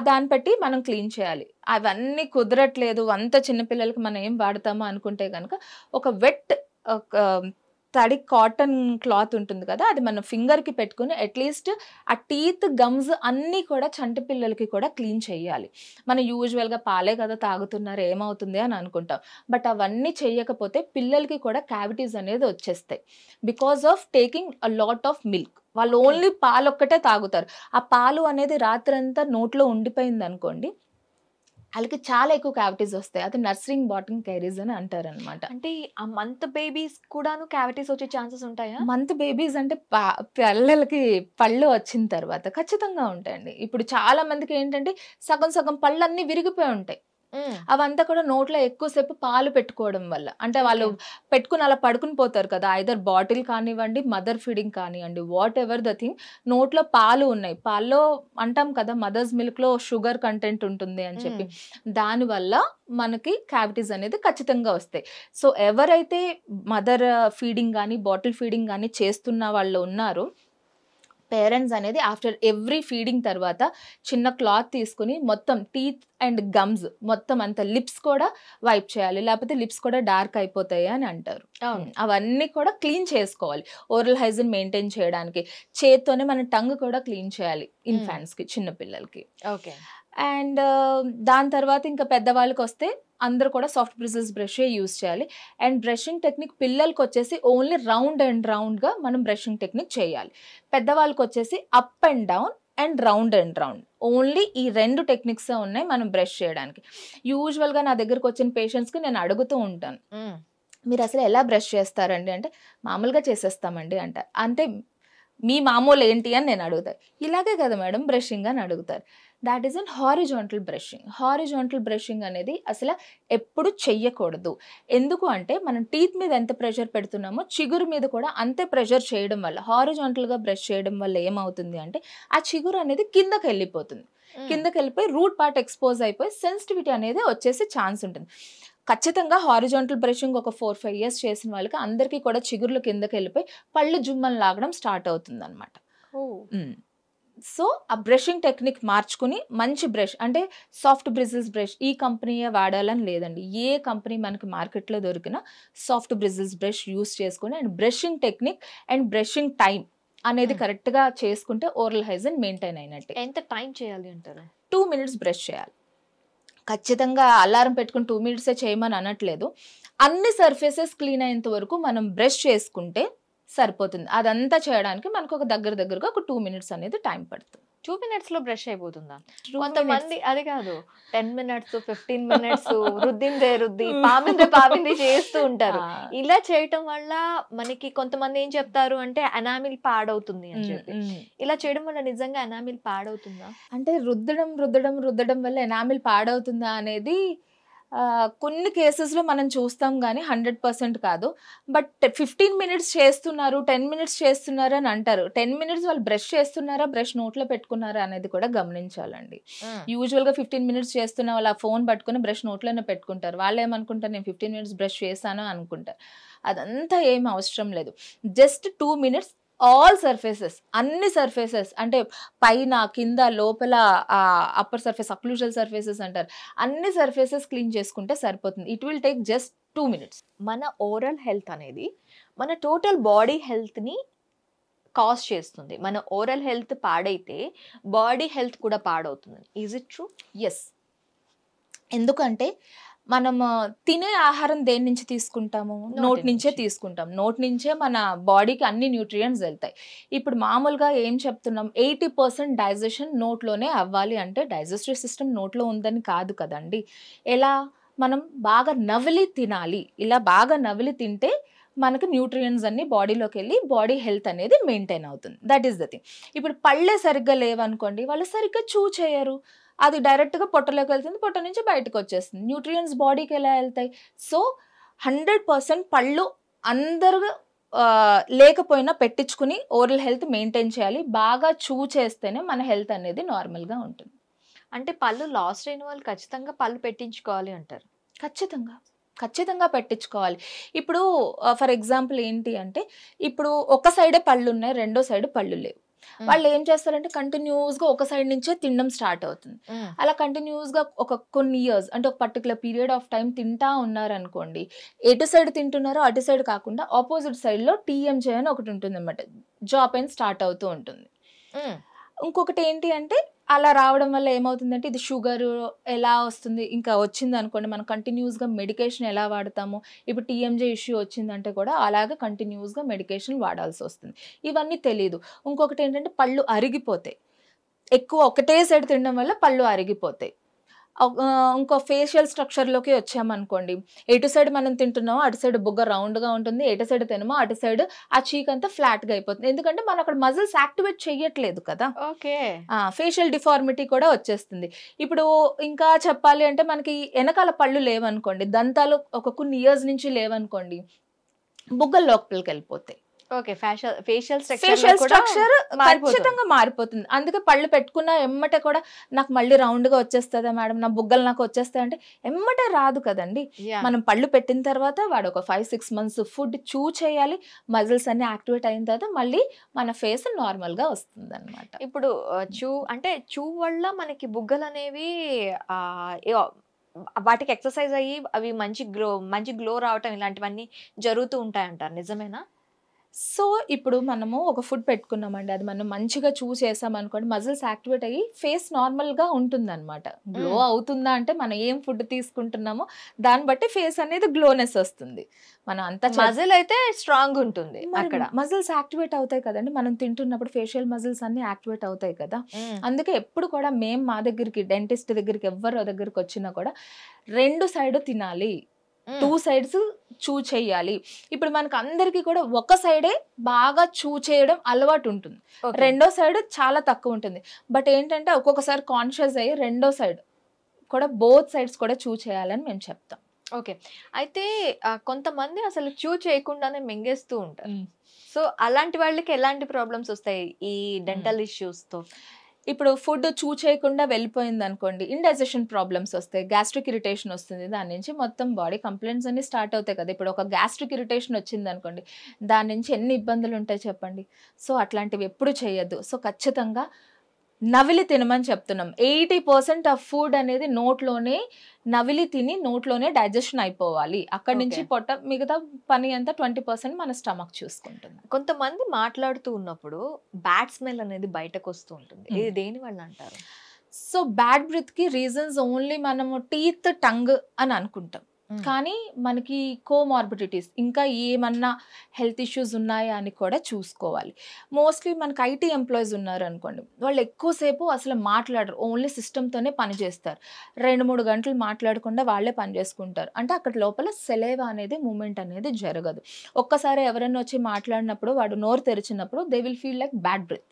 దాన్ని బట్టి మనం క్లీన్ చేయాలి. అవన్నీ కుదరట్లేదు, అంత చిన్నపిల్లలకి మనం ఏం వాడతామా అనుకుంటే కనుక ఒక వెట్ తడి కాటన్ క్లాత్ ఉంటుంది కదా, అది మన ఫింగర్కి పెట్టుకుని అట్లీస్ట్ ఆ టీత్ గమ్స్ అన్నీ కూడా చంటి పిల్లలకి కూడా క్లీన్ చేయాలి. మనం యూజువల్గా పాలే కదా తాగుతున్నారు ఏమవుతుంది అని అనుకుంటాం, బట్ అవన్నీ చేయకపోతే పిల్లలకి కూడా క్యావిటీస్ అనేది వచ్చేస్తాయి because of taking a lot of milk. వాళ్ళు ఓన్లీ పాలు ఒక్కటే తాగుతారు. ఆ పాలు అనేది రాత్రంతా నోట్లో ఉండిపోయింది అనుకోండి, వాళ్ళకి చాలా ఎక్కువ క్యావిటీస్ వస్తాయి. అది నర్సరింగ్ బాటమ్ క్యారీస్ అని అంటారు అనమాట. అంటే ఆ మంత్ బేబీస్ కూడాను క్యావిటీస్ వచ్చే ఛాన్సెస్ ఉంటాయా? మంత్ బేబీస్ అంటే పిల్లలకి పళ్ళు వచ్చిన తర్వాత ఖచ్చితంగా ఉంటాయండి. ఇప్పుడు చాలా మందికి ఏంటంటే సగం సగం పళ్ళు అన్ని విరిగిపోయి ఉంటాయి. అవంతా కూడా నోట్లో ఎక్కువసేపు పాలు పెట్టుకోవడం వల్ల, అంటే వాళ్ళు పెట్టుకుని అలా పడుకుని పోతారు కదా, ఐదర్ బాటిల్ కానివ్వండి, మదర్ ఫీడింగ్ కానివ్వండి, వాట్ ఎవర్ ద థింగ్, నోట్లో పాలు ఉన్నాయి. పాల్లో అంటాం కదా మదర్స్ మిల్క్ లో షుగర్ కంటెంట్ ఉంటుంది అని చెప్పి, దానివల్ల మనకి క్యావిటీస్ అనేది ఖచ్చితంగా వస్తాయి. సో ఎవరైతే మదర్ ఫీడింగ్ కానీ బాటిల్ ఫీడింగ్ కానీ చేస్తున్న వాళ్ళు ఉన్నారో, పేరెంట్స్ అనేది ఆఫ్టర్ ఎవ్రీ ఫీడింగ్ తర్వాత చిన్న క్లాత్ తీసుకుని మొత్తం టీత్ అండ్ గమ్స్ మొత్తం అంత లిప్స్ కూడా వైప్ చేయాలి, లేకపోతే లిప్స్ కూడా డార్క్ అయిపోతాయి అని అంటారు. అవన్నీ కూడా క్లీన్ చేసుకోవాలి ఓరల్ హైజీన్ మెయింటైన్ చేయడానికి. చేత్తోనే మన టంగ్ కూడా క్లీన్ చేయాలి ఇన్ఫాంట్స్కి, చిన్నపిల్లలకి. ఓకే. అండ్ దాని తర్వాత ఇంకా పెద్దవాళ్ళకి వస్తే అందరూ కూడా సాఫ్ట్ బ్రిజిల్స్ బ్రషే యూజ్ చేయాలి. అండ్ బ్రషింగ్ టెక్నిక్ పిల్లలకి వచ్చేసి ఓన్లీ రౌండ్ అండ్ రౌండ్గా మనం బ్రషింగ్ టెక్నిక్ చేయాలి. పెద్దవాళ్ళకి వచ్చేసి up and down and round only ఈ 2 టెక్నిక్స్ ఉన్నాయి మనం బ్రష్ చేయడానికి. యూజువల్గా నా దగ్గరకు వచ్చిన పేషెంట్స్కి నేను అడుగుతూ ఉంటాను, మీరు అసలు ఎలా బ్రష్ చేస్తారండి అంటే, మామూలుగా చేసేస్తామండి అంటారు. అంటే మీ మామూలు ఏంటి అని నేను అడుగుతాను. ఇలాగే కదా మేడం బ్రషింగ్ అని అడుగుతారు. That is an horizontal brushing. Horizontal brushing అనేది అసలు ఎప్పుడు చెయ్యకూడదు. ఎందుకు అంటే మనం టీత్ మీద ఎంత ప్రెషర్ పెడుతున్నామో చిగురు మీద కూడా అంతే ప్రెషర్ చేయడం వల్ల, హారిజాంటల్గా బ్రష్ చేయడం వల్ల ఏమవుతుంది అంటే ఆ చిగురు అనేది కిందకి వెళ్ళిపోతుంది. కిందకి వెళ్ళిపోయి రూట్ పార్ట్ ఎక్స్పోజ్ అయిపోయి సెన్సిటివిటీ అనేది వచ్చేసి ఛాన్స్ ఉంటుంది. ఖచ్చితంగా హారిజాంటల్ బ్రషింగ్ ఒక 4-5 years చేసిన వాళ్ళకి అందరికీ కూడా చిగుర్లు కిందకి వెళ్ళిపోయి పళ్ళు జుమ్మని లాగడం స్టార్ట్ అవుతుంది అనమాట. సో ఆ బ్రషింగ్ టెక్నిక్ మార్చుకుని మంచి బ్రష్, అంటే సాఫ్ట్ బ్రిజిల్స్ బ్రష్ ఈ కంపెనీయే వాడాలని లేదండి, ఏ కంపెనీ మనకి మార్కెట్లో దొరికినా సాఫ్ట్ బ్రిజిల్స్ బ్రష్ యూస్ చేసుకుని and brushing technique and brushing time అనేది కరెక్ట్గా చేసుకుంటే ఓరల్ హైజీన్ మెయింటైన్ అయినట్టే. ఎంత టైం చేయాలి అంటారు? 2 minutes బ్రష్ చేయాలి. ఖచ్చితంగా అలారం పెట్టుకుని 2 minutes చేయమని అనట్లేదు. అన్ని సర్ఫేసెస్ క్లీన్ అయ్యేంత వరకు మనం బ్రష్ చేసుకుంటే సరిపోతుంది. అదంతా చేయడానికి మనకు ఒక దగ్గరగా ఒక 2 minutes అనేది టైం పడుతుంది. 2 minutes లో బ్రష్ అయిపోతుందా? కొంతమంది అది కాదు 10 minutes 15 minutes రుద్ది పామింది చేస్తూ ఉంటారు. ఇలా చేయటం వల్ల మనకి కొంతమంది ఏం చెప్తారు అంటే ఎనామిల్ పాడవుతుంది అని చెప్పి, ఇలా చేయడం వల్ల నిజంగా ఎనామిల్ పాడవుతుందా? అంటే రుద్దడం వల్ల ఎనామిల్ పాడవుతుందా అనేది కొన్ని కేసెస్లో మనం చూస్తాం కానీ 100% కాదు. బట్ 15 minutes చేస్తున్నారు, 10 minutes చేస్తున్నారు అని అంటారు. 10 minutes వాళ్ళు బ్రష్ చేస్తున్నారా, బ్రష్ నోట్లో పెట్టుకున్నారా అనేది కూడా గమనించాలండి. యూజువల్గా 15 minutes చేస్తున్న వాళ్ళు ఆ ఫోన్ పట్టుకుని బ్రష్ నోట్లోనే పెట్టుకుంటారు. వాళ్ళు ఏమనుకుంటారు, నేను 15 minutes బ్రష్ చేశాను అనుకుంటారు. అదంతా ఏం అవసరం లేదు. జస్ట్ 2 minutes ఆల్ సర్ఫేసెస్, అన్ని సర్ఫేసెస్ అంటే పైన కింద లోపల అప్పర్ సర్ఫేస్, అక్లూజల్ సర్ఫేసెస్ అంటారు, అన్ని సర్ఫేసెస్ క్లీన్ చేసుకుంటే సరిపోతుంది. It will take just 2 minutes. మన ఓరల్ హెల్త్ అనేది మన టోటల్ బాడీ హెల్త్ని కాజ్ చేస్తుంది. మన ఓరల్ హెల్త్ పాడైతే బాడీ హెల్త్ కూడా పాడవుతుంది. Is it true? ఎస్. ఎందుకంటే మనం తినే ఆహారం దేని నుంచి తీసుకుంటాము? నోటి నుంచే తీసుకుంటాం. నోటి నుంచే మన బాడీకి అన్ని న్యూట్రియంట్స్ వెళ్తాయి. ఇప్పుడు మామూలుగా ఏం చెప్తున్నాం, 80% డైజెషన్ నోట్లోనే అవ్వాలి అంటే డైజెస్టివ్ సిస్టమ్ నోట్లో ఉందని కాదు కదండి. ఎలా? మనం బాగా నవిలి తినాలి. ఇలా బాగా నవిలి తింటే మనకు న్యూట్రియంట్స్ అన్ని బాడీలోకి వెళ్ళి బాడీ హెల్త్ అనేది మెయింటైన్ అవుతుంది. That is the thing. ఇప్పుడు పళ్ళే సరిగ్గా లేవనుకోండి, వాళ్ళు సరిగ్గా చూ చేయరు, అది డైరెక్ట్గా పొట్టలోకి వెళ్తుంది, పొట్ట నుంచి బయటకు వచ్చేస్తుంది. న్యూట్రియంట్స్ బాడీకి ఎలా వెళ్తాయి? సో 100% పళ్ళు అందరూ లేకపోయినా పెట్టించుకుని ఓరల్ హెల్త్ మెయింటైన్ చేయాలి. బాగా చూ చేస్తేనే మన హెల్త్ అనేది నార్మల్గా ఉంటుంది. అంటే పళ్ళు లాస్ట్ అయిన వాళ్ళు ఖచ్చితంగా పళ్ళు పెట్టించుకోవాలి అంటారు? ఖచ్చితంగా పెట్టించుకోవాలి. ఇప్పుడు ఫర్ ఎగ్జాంపుల్ ఏంటి అంటే, ఇప్పుడు ఒక సైడే పళ్ళు ఉన్నాయి, రెండో సైడ్ పళ్ళు లేవు. వాళ్ళు ఏం చేస్తారంటే కంటిన్యూస్గా ఒక సైడ్ నుంచే తినడం స్టార్ట్ అవుతుంది. అలా కంటిన్యూస్గా కొన్ని ఇయర్స్ అంటే ఒక పర్టికులర్ పీరియడ్ ఆఫ్ టైం తింటా ఉన్నారనుకోండి, ఎటు సైడ్ తింటున్నారో అటు సైడ్ కాకుండా ఆపోజిట్ సైడ్లో టీఎంజే అని ఒకటి ఉంటుంది అనమాట, జా పెయిన్ స్టార్ట్ అవుతూ ఉంటుంది. ఇంకొకటి ఏంటి అంటే అలా రావడం వల్ల ఏమవుతుందంటే ఇది షుగర్ ఎలా వస్తుంది, ఇంకా వచ్చింది అనుకోండి మనం కంటిన్యూస్గా మెడికేషన్ ఎలా వాడతాము, ఇప్పుడు టీఎంజే ఇష్యూ వచ్చిందంటే కూడా అలాగే కంటిన్యూస్గా మెడికేషన్ వాడాల్సి వస్తుంది. ఇవన్నీ తెలియదు. ఇంకొకటి ఏంటంటే పళ్ళు అరిగిపోతాయి, ఎక్కువ ఒకటే సైడ్ తినడం వల్ల పళ్ళు అరిగిపోతాయి. ఇంకో ఫేషియల్ స్ట్రక్చర్లోకి వచ్చామనుకోండి, ఎటు సైడ్ మనం తింటున్నామో అటు సైడ్ బుగ్గ రౌండ్గా ఉంటుంది, ఎటు సైడ్ తినమో అటు సైడ్ ఆ చీక్ అంతా ఫ్లాట్గా అయిపోతుంది. ఎందుకంటే మనం అక్కడ మజిల్స్ యాక్టివేట్ చేయట్లేదు కదా. ఓకే, ఫేషియల్ డిఫార్మిటీ కూడా వచ్చేస్తుంది. ఇప్పుడు ఇంకా చెప్పాలి అంటే మనకి వెనకాల పళ్ళు లేవనుకోండి, దంతాలు కొన్ని ఇయర్స్ నుంచి లేవనుకోండి, బుగ్గల లోపలికి వెళ్ళిపోతాయి. ఓకే, ఫేషియల్ స్ట్రక్చర్ ఖచ్చితంగా మారిపోతుంది. అందుకే పళ్ళు పెట్టుకున్న ఎమ్మటే కూడా నాకు మళ్ళీ రౌండ్ గా వచ్చేస్తుందా మేడం, నా బుగ్గలు నాకు వచ్చేస్తాయి అంటే ఎమ్మటే రాదు కదండి. మనం పళ్ళు పెట్టిన తర్వాత వాడు ఒక 5-6 months ఫుడ్ చూ చేయాలి, మజిల్స్ అన్ని యాక్టివేట్ అయిన తర్వాత మళ్ళీ మన ఫేస్ నార్మల్ గా వస్తుంది అనమాట. ఇప్పుడు చూ వల్ల మనకి బుగ్గలు అనేవి వాటికి ఎక్సర్సైజ్ అయ్యి అవి మంచి గ్లో రావటం ఇలాంటివన్నీ జరుగుతూ ఉంటాయంటారు, నిజమేనా? సో ఇప్పుడు మనము ఒక ఫుడ్ పెట్టుకున్నామండి, అది మనం మంచిగా చూస్ చేసాం అనుకోండి, మజిల్స్ యాక్టివేట్ అయ్యి ఫేస్ నార్మల్ గా ఉంటుంది అనమాట. గ్లో అవుతుందా అంటే మనం ఏం ఫుడ్ తీసుకుంటున్నామో దాన్ని బట్టి ఫేస్ అనేది గ్లోనెస్ వస్తుంది. మనం అంతా మజిల్ అయితే స్ట్రాంగ్ ఉంటుంది, అక్కడ మజిల్స్ యాక్టివేట్ అవుతాయి కదండి. మనం తింటున్నప్పుడు ఫేషియల్ మజిల్స్ అన్ని యాక్టివేట్ అవుతాయి కదా. అందుకే ఎప్పుడు కూడా మేము మా దగ్గరికి డెంటిస్ట్ దగ్గరికి ఎవరి దగ్గరికి వచ్చినా కూడా 2 సైడ్ తినాలి, 2 sides చూ చేయాలి. ఇప్పుడు మనకు అందరికి కూడా ఒక సైడే బాగా చూ చేయడం అలవాటు ఉంటుంది, రెండో సైడ్ చాలా తక్కువ ఉంటుంది. బట్ ఏంటంటే ఒక్కొక్కసారి కాన్షియస్ అయ్యి రెండో సైడ్ కూడా బోత్ సైడ్స్ కూడా చూ చేయాలని మేము చెప్తాం. ఓకే, అయితే కొంతమంది అసలు చూ చేయకుండానే మింగేస్తూ ఉంటారు. సో అలాంటి వాళ్ళకి ఎలాంటి ప్రాబ్లమ్స్ వస్తాయి ఈ డెంటల్ ఇష్యూస్ తో? ఇప్పుడు ఫుడ్ చూ చేయకుండా వెళ్ళిపోయింది అనుకోండి, ఇండైజెషన్ ప్రాబ్లమ్స్ వస్తాయి, గ్యాస్ట్రిక్ ఇరిటేషన్ వస్తుంది, దాని నుంచి మొత్తం బాడీ కంప్లైంట్స్ అన్ని స్టార్ట్ అవుతాయి కదా. ఇప్పుడు ఒక గ్యాస్ట్రిక్ ఇరిటేషన్ వచ్చింది అనుకోండి, దాని నుంచి ఎన్ని ఇబ్బందులు ఉంటాయి చెప్పండి. సో అట్లాంటివి ఎప్పుడు చేయొద్దు. సో ఖచ్చితంగా నవిలి తినమని చెప్తున్నాం. 80% ఆఫ్ ఫుడ్ అనేది నోట్లోనే నవిలి తిని నోట్లోనే డైజెషన్ అయిపోవాలి. అక్కడి నుంచి పొట్ట మిగతా పని అంతా 20% మన స్టమక్ చూసుకుంటుంది. కొంతమంది మాట్లాడుతూ ఉన్నప్పుడు బ్యాడ్ స్మెల్ అనేది బయటకు వస్తూ ఉంటుంది, ఇది దేని వల్ల అంటారు? సో బ్యాడ్ బ్రీత్ కి రీజన్స్ ఓన్లీ మనము టీత్, టంగ్ అని అనుకుంటాం, కానీ మనకి కోమార్బిడిటీస్ ఇంకా ఏమన్నా హెల్త్ ఇష్యూస్ ఉన్నాయా అని కూడా చూసుకోవాలి. మోస్ట్లీ మనకి ఐటీ ఎంప్లాయీస్ ఉన్నారు అనుకోండి, వాళ్ళు ఎక్కువసేపు అసలు మాట్లాడరు, ఓన్లీ సిస్టమ్తోనే పని చేస్తారు, 2-3 గంటలు మాట్లాడకుండా వాళ్ళే పని చేసుకుంటారు. అంటే అక్కడ లోపల సెలేవా అనేది మూమెంట్ అనేది జరగదు. ఒక్కసారి ఎవరైనా వచ్చి మాట్లాడినప్పుడు వాడు నోరు తెరిచినప్పుడు they will feel like bad breath.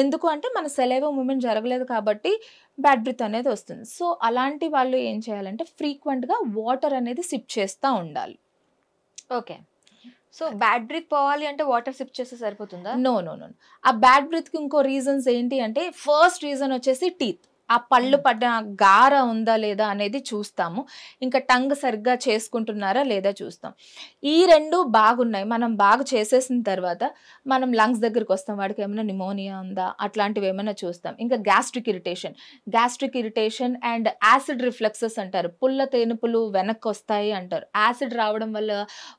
ఎందుకు అంటే మన సెలైవా మూమెంట్ జరగలేదు కాబట్టి బ్యాడ్ బ్రీత్ అనేది వస్తుంది. సో అలాంటి వాళ్ళు ఏం చేయాలంటే ఫ్రీక్వెంట్గా వాటర్ అనేది సిప్ చేస్తూ ఉండాలి. ఓకే, సో బ్యాడ్ బ్రీత్ పోవాలి అంటే వాటర్ సిప్ చేస్తే సరిపోతుందా? నో. ఆ బ్యాడ్ బ్రీత్కి ఇంకో రీజన్స్ ఏంటి అంటే ఫస్ట్ రీజన్ వచ్చేసి టీత్. ఆ పళ్ళు పడ్డ గార ఉందా లేదా అనేది చూస్తాము, ఇంకా టంగ్ సరిగ్గా చేసుకుంటున్నారా లేదా చూస్తాం. ఈ 2 బాగున్నాయి, మనం బాగా చేసేసిన తర్వాత మనం లంగ్స్ దగ్గరికి వస్తాం, వాడికి ఏమైనా నిమోనియా ఉందా అట్లాంటివి ఏమైనా చూస్తాం. ఇంకా gastric irritation and acid reflexes అంటారు, పుల్ల తేనుపులు వెనక్కి వస్తాయి అంటారు. యాసిడ్ రావడం వల్ల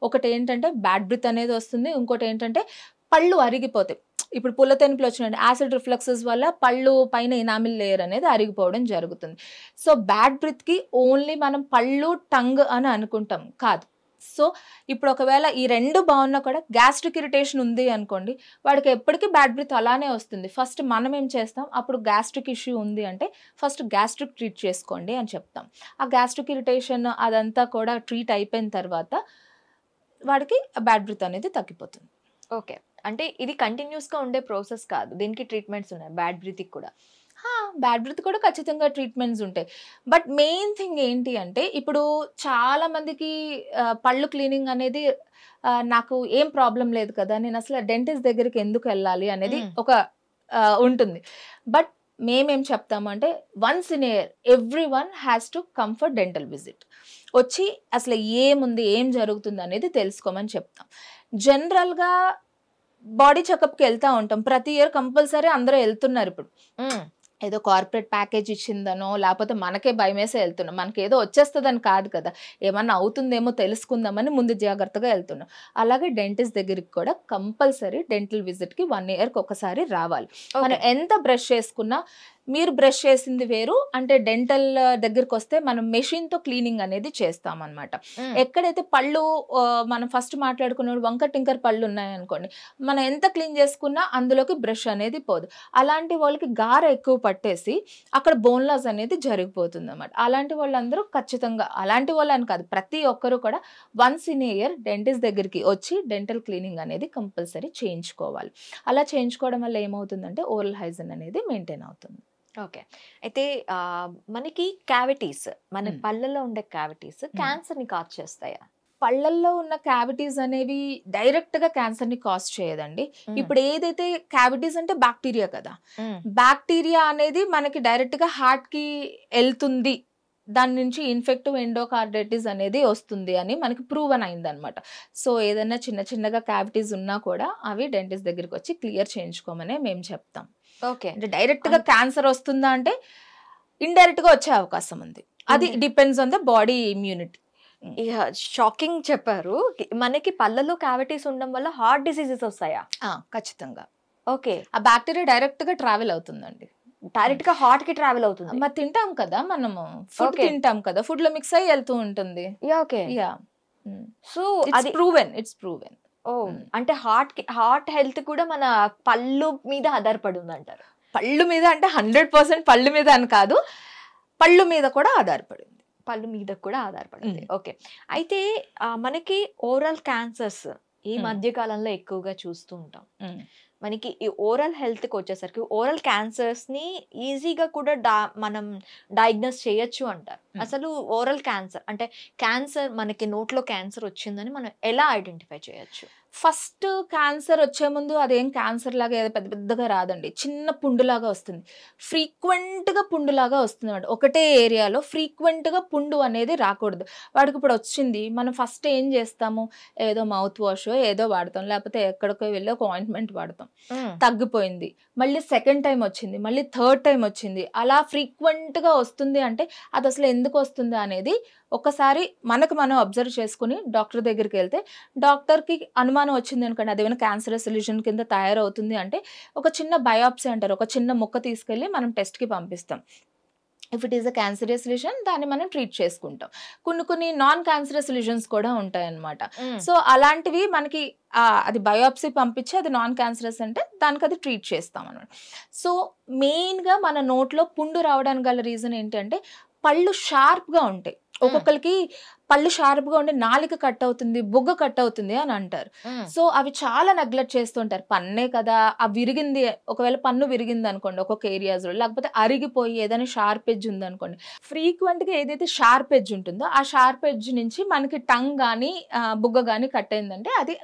ఒకటి ఏంటంటే బ్యాడ్ బ్రీత్ అనేది వస్తుంది, ఇంకోటి ఏంటంటే పళ్ళు అరిగిపోతాయి. ఇప్పుడు పుల్ల తెనుపులు వచ్చినాయండి, యాసిడ్ రిఫ్లెక్సెస్ వల్ల పళ్ళు పైన ఇనామిల్ లేయర్ అనేది అరిగిపోవడం జరుగుతుంది. సో బ్యాడ్ బ్రీత్కి ఓన్లీ మనం పళ్ళు, టంగ్ అని అనుకుంటాం కాదు. సో ఇప్పుడు ఒకవేళ ఈ 2 బాగున్నా కూడా గ్యాస్ట్రిక్ ఇరిటేషన్ ఉంది అనుకోండి, వాడికి ఎప్పటికీ బ్యాడ్ బ్రీత్ అలానే వస్తుంది. ఫస్ట్ మనం ఏం చేస్తాం, అప్పుడు గ్యాస్ట్రిక్ ఇష్యూ ఉంది అంటే ఫస్ట్ గ్యాస్ట్రిక్ ట్రీట్ చేసుకోండి అని చెప్తాం. ఆ గ్యాస్ట్రిక్ ఇరిటేషన్ అదంతా కూడా ట్రీట్ అయిపోయిన తర్వాత వాడికి బ్యాడ్ బ్రీత్ అనేది తగ్గిపోతుంది. ఓకే, అంటే ఇది కంటిన్యూస్గా ఉండే ప్రాసెస్ కాదు, దీనికి ట్రీట్మెంట్స్ ఉన్నాయి బ్యాడ్ బ్రీత్కి కూడా? బ్యాడ్ బ్రీత్ కూడా ఖచ్చితంగా ట్రీట్మెంట్స్ ఉంటాయి. బట్ మెయిన్ థింగ్ ఏంటి అంటే ఇప్పుడు చాలా మందికి పళ్ళు క్లీనింగ్ అనేది నాకు ఏం ప్రాబ్లం లేదు కదా, నేను అసలు డెంటిస్ట్ దగ్గరికి ఎందుకు వెళ్ళాలి అనేది ఒక ఉంటుంది. బట్ మేమేం చెప్తాము అంటే once in year everyone has to come for dental visit. వచ్చి అసలు ఏముంది ఏం జరుగుతుంది అనేది తెలుసుకోమని చెప్తాం. జనరల్గా బాడీ చెకప్కి వెళ్తా ఉంటాం, ప్రతి ఇయర్ కంపల్సరీ అందరూ వెళ్తున్నారు. ఇప్పుడు ఏదో కార్పొరేట్ ప్యాకేజ్ ఇచ్చిందనో లేకపోతే మనకే భయమేసే వెళ్తున్నాం, మనకి ఏదో వచ్చేస్తుందని కాదు కదా, ఏమన్నా అవుతుందేమో తెలుసుకుందామని ముందు జాగ్రత్తగా వెళ్తున్నాం. అలాగే డెంటిస్ట్ దగ్గరికి కూడా కంపల్సరీ డెంటల్ విజిట్కి 1 ఇయర్కి ఒకసారి రావాలి. మనం ఎంత బ్రష్ చేసుకున్నా, మీరు బ్రష్ చేసింది వేరు, అంటే డెంటల్ దగ్గరికి వస్తే మనం మెషిన్తో క్లీనింగ్ అనేది చేస్తాం అనమాట. ఎక్కడైతే పళ్ళు మనం ఫస్ట్ మాట్లాడుకున్న వంకర్ టింకర్ పళ్ళు ఉన్నాయనుకోండి, మనం ఎంత క్లీన్ చేసుకున్నా అందులోకి బ్రష్ అనేది పోదు. అలాంటి వాళ్ళకి గార ఎక్కువ పట్టేసి అక్కడ బోన్ లాస్ అనేది జరిగిపోతుంది అన్నమాట. అలాంటి వాళ్ళందరూ ఖచ్చితంగా, అలాంటి వాళ్ళు అని కాదు, ప్రతి ఒక్కరు కూడా వన్స్ ఇన్ ఇయర్ డెంటిస్ట్ దగ్గరికి వచ్చి డెంటల్ క్లీనింగ్ అనేది కంపల్సరీ చేయించుకోవాలి. అలా చేయించుకోవడం వల్ల ఏమవుతుందంటే ఓరల్ హైజీన్ అనేది మెయింటైన్ అవుతుంది. ఓకే. అయితే మనకి క్యావిటీస్, మన పళ్ళల్లో ఉండే క్యావిటీస్ క్యాన్సర్ని కాజ్ చేస్తాయా? పళ్ళల్లో ఉన్న క్యావిటీస్ అనేవి డైరెక్ట్ గా క్యాన్సర్ ని కాజ్ చేయదండి. ఇప్పుడు ఏదైతే క్యావిటీస్ అంటే బ్యాక్టీరియా కదా, బ్యాక్టీరియా అనేది మనకి డైరెక్ట్ గా హార్ట్ కి వెళ్తుంది, దాని నుంచి ఇన్ఫెక్టివ్ ఎండోకార్డైటిస్ అనేది వస్తుంది అని మనకి ప్రూవన్ అయింది అనమాట. సో ఏదైనా చిన్న చిన్నగా క్యావిటీస్ ఉన్నా కూడా అవి డెంటిస్ట్ దగ్గరికి వచ్చి క్లియర్ చేయించుకోమనే మేము చెప్తాం. ఓకే. అంటే డైరెక్ట్ గా క్యాన్సర్ వస్తుందా అంటే ఇండైరెక్ట్ గా వచ్చే అవకాశం ఉంది, అది depends on the body immunity. Shocking చెప్పారు. మనకి పళ్ళలో క్యావిటీస్ ఉండడం వల్ల హార్ట్ డిసీజెస్ వస్తాయా? ఖచ్చితంగా. ఓకే. ఆ బ్యాక్టీరియా డైరెక్ట్ గా ట్రావెల్ అవుతుందండి, డైరెక్ట్ గా హార్ట్ కి ట్రావెల్ అవుతుంది. మరి తింటాం కదా మనము, ఫుడ్ తింటాం కదా, ఫుడ్ లో మిక్స్ అయ్యి వెళ్తూ ఉంటుంది. ఓకే. సో అది ప్రూవెన్, ఇట్స్ ప్రూవెన్. అంటే హార్ట్ హెల్త్ కూడా మన పళ్ళు మీద ఆధారపడి ఉంది అంటారు. పళ్ళు మీద అంటే 100% పళ్ళు మీద అని కాదు, పళ్ళు మీద కూడా ఆధారపడింది, పళ్ళు మీద కూడా ఆధారపడింది. ఓకే. అయితే మనకి ఓరల్ క్యాన్సర్స్ ఈ మధ్య కాలంలో ఎక్కువగా చూస్తూ ఉంటాం. మనకి ఈ ఓరల్ హెల్త్కి వచ్చేసరికి ఓరల్ క్యాన్సర్స్ని ఈజీగా కూడా మనం డయాగ్నోస్ చేయొచ్చు అంటారు. అసలు ఓరల్ క్యాన్సర్ అంటే క్యాన్సర్, మనకి నోట్లో క్యాన్సర్ వచ్చిందని మనం ఎలా ఐడెంటిఫై చేయొచ్చు? ఫస్ట్ క్యాన్సర్ వచ్చే ముందు అదేం క్యాన్సర్ లాగా ఏదో పెద్ద పెద్దగా రాదండి, చిన్న పుండులాగా వస్తుంది, ఫ్రీక్వెంట్గా పుండులాగా వస్తుంది అన్నమాట. ఒకటే ఏరియాలో ఫ్రీక్వెంట్గా పుండు అనేది రాకూడదు. వాడికి ఇప్పుడు వచ్చింది, మనం ఫస్ట్ ఏం చేస్తాము, ఏదో మౌత్ వాష్ ఏదో వాడతాం, లేకపోతే ఎక్కడికో వెళ్ళి ఒక ఆయింట్మెంట్ వాడతాం, తగ్గిపోయింది, మళ్ళీ సెకండ్ టైం వచ్చింది, మళ్ళీ థర్డ్ టైం వచ్చింది, అలా ఫ్రీక్వెంట్గా వస్తుంది అంటే అది అసలు ఎందుకు వస్తుంది అనేది ఒకసారి మనకు మనం అబ్జర్వ్ చేసుకుని డాక్టర్ దగ్గరికి వెళ్తే, డాక్టర్కి అనుమానం వచ్చింది అనుకోండి అదేమైనా క్యాన్సరస్ రిలీజన్ కింద తయారవుతుంది అంటే ఒక చిన్న బయాప్సీ అంటారు, ఒక చిన్న ముక్క తీసుకెళ్ళి మనం టెస్ట్కి పంపిస్తాం. If it is a cancerous listen దాన్ని మనం ట్రీట్ చేసుకుంటాం. కొన్ని నాన్ క్యాన్సరస్ లిజన్స్ కూడా ఉంటాయి అన్నమాట. సో అలాంటివి మనకి అది బయోప్సీ పంపించి అది నాన్ క్యాన్సరస్ అంటే దానికి అది ట్రీట్ చేస్తాం అన్నమాట. సో మెయిన్గా మన నోట్లో పుండు రావడానికి గల రీజన్ ఏంటంటే పళ్ళు షార్ప్గా ఉంటాయి. ఒక్కొక్కరికి పళ్ళు షార్ప్గా ఉండి నాలుక కట్ అవుతుంది, బుగ్గ కట్ అవుతుంది అని అంటారు. సో అవి చాలా నెగ్లెక్ట్ చేస్తుంటారు. పన్నే కదా, ఆ విరిగింది, ఒకవేళ పన్ను విరిగింది అనుకోండి ఒక్కొక్క ఏరియాస్లో, లేకపోతే అరిగిపోయి ఏదైనా షార్ప్ ఎడ్జ్ ఉంది అనుకోండి, ఫ్రీక్వెంట్గా ఏదైతే షార్ప్ ఎడ్జ్ ఉంటుందో ఆ షార్ప్ ఎడ్జ్ నుంచి మనకి టంగ్ కానీ బుగ్గ కానీ కట్ అయిందంటే అది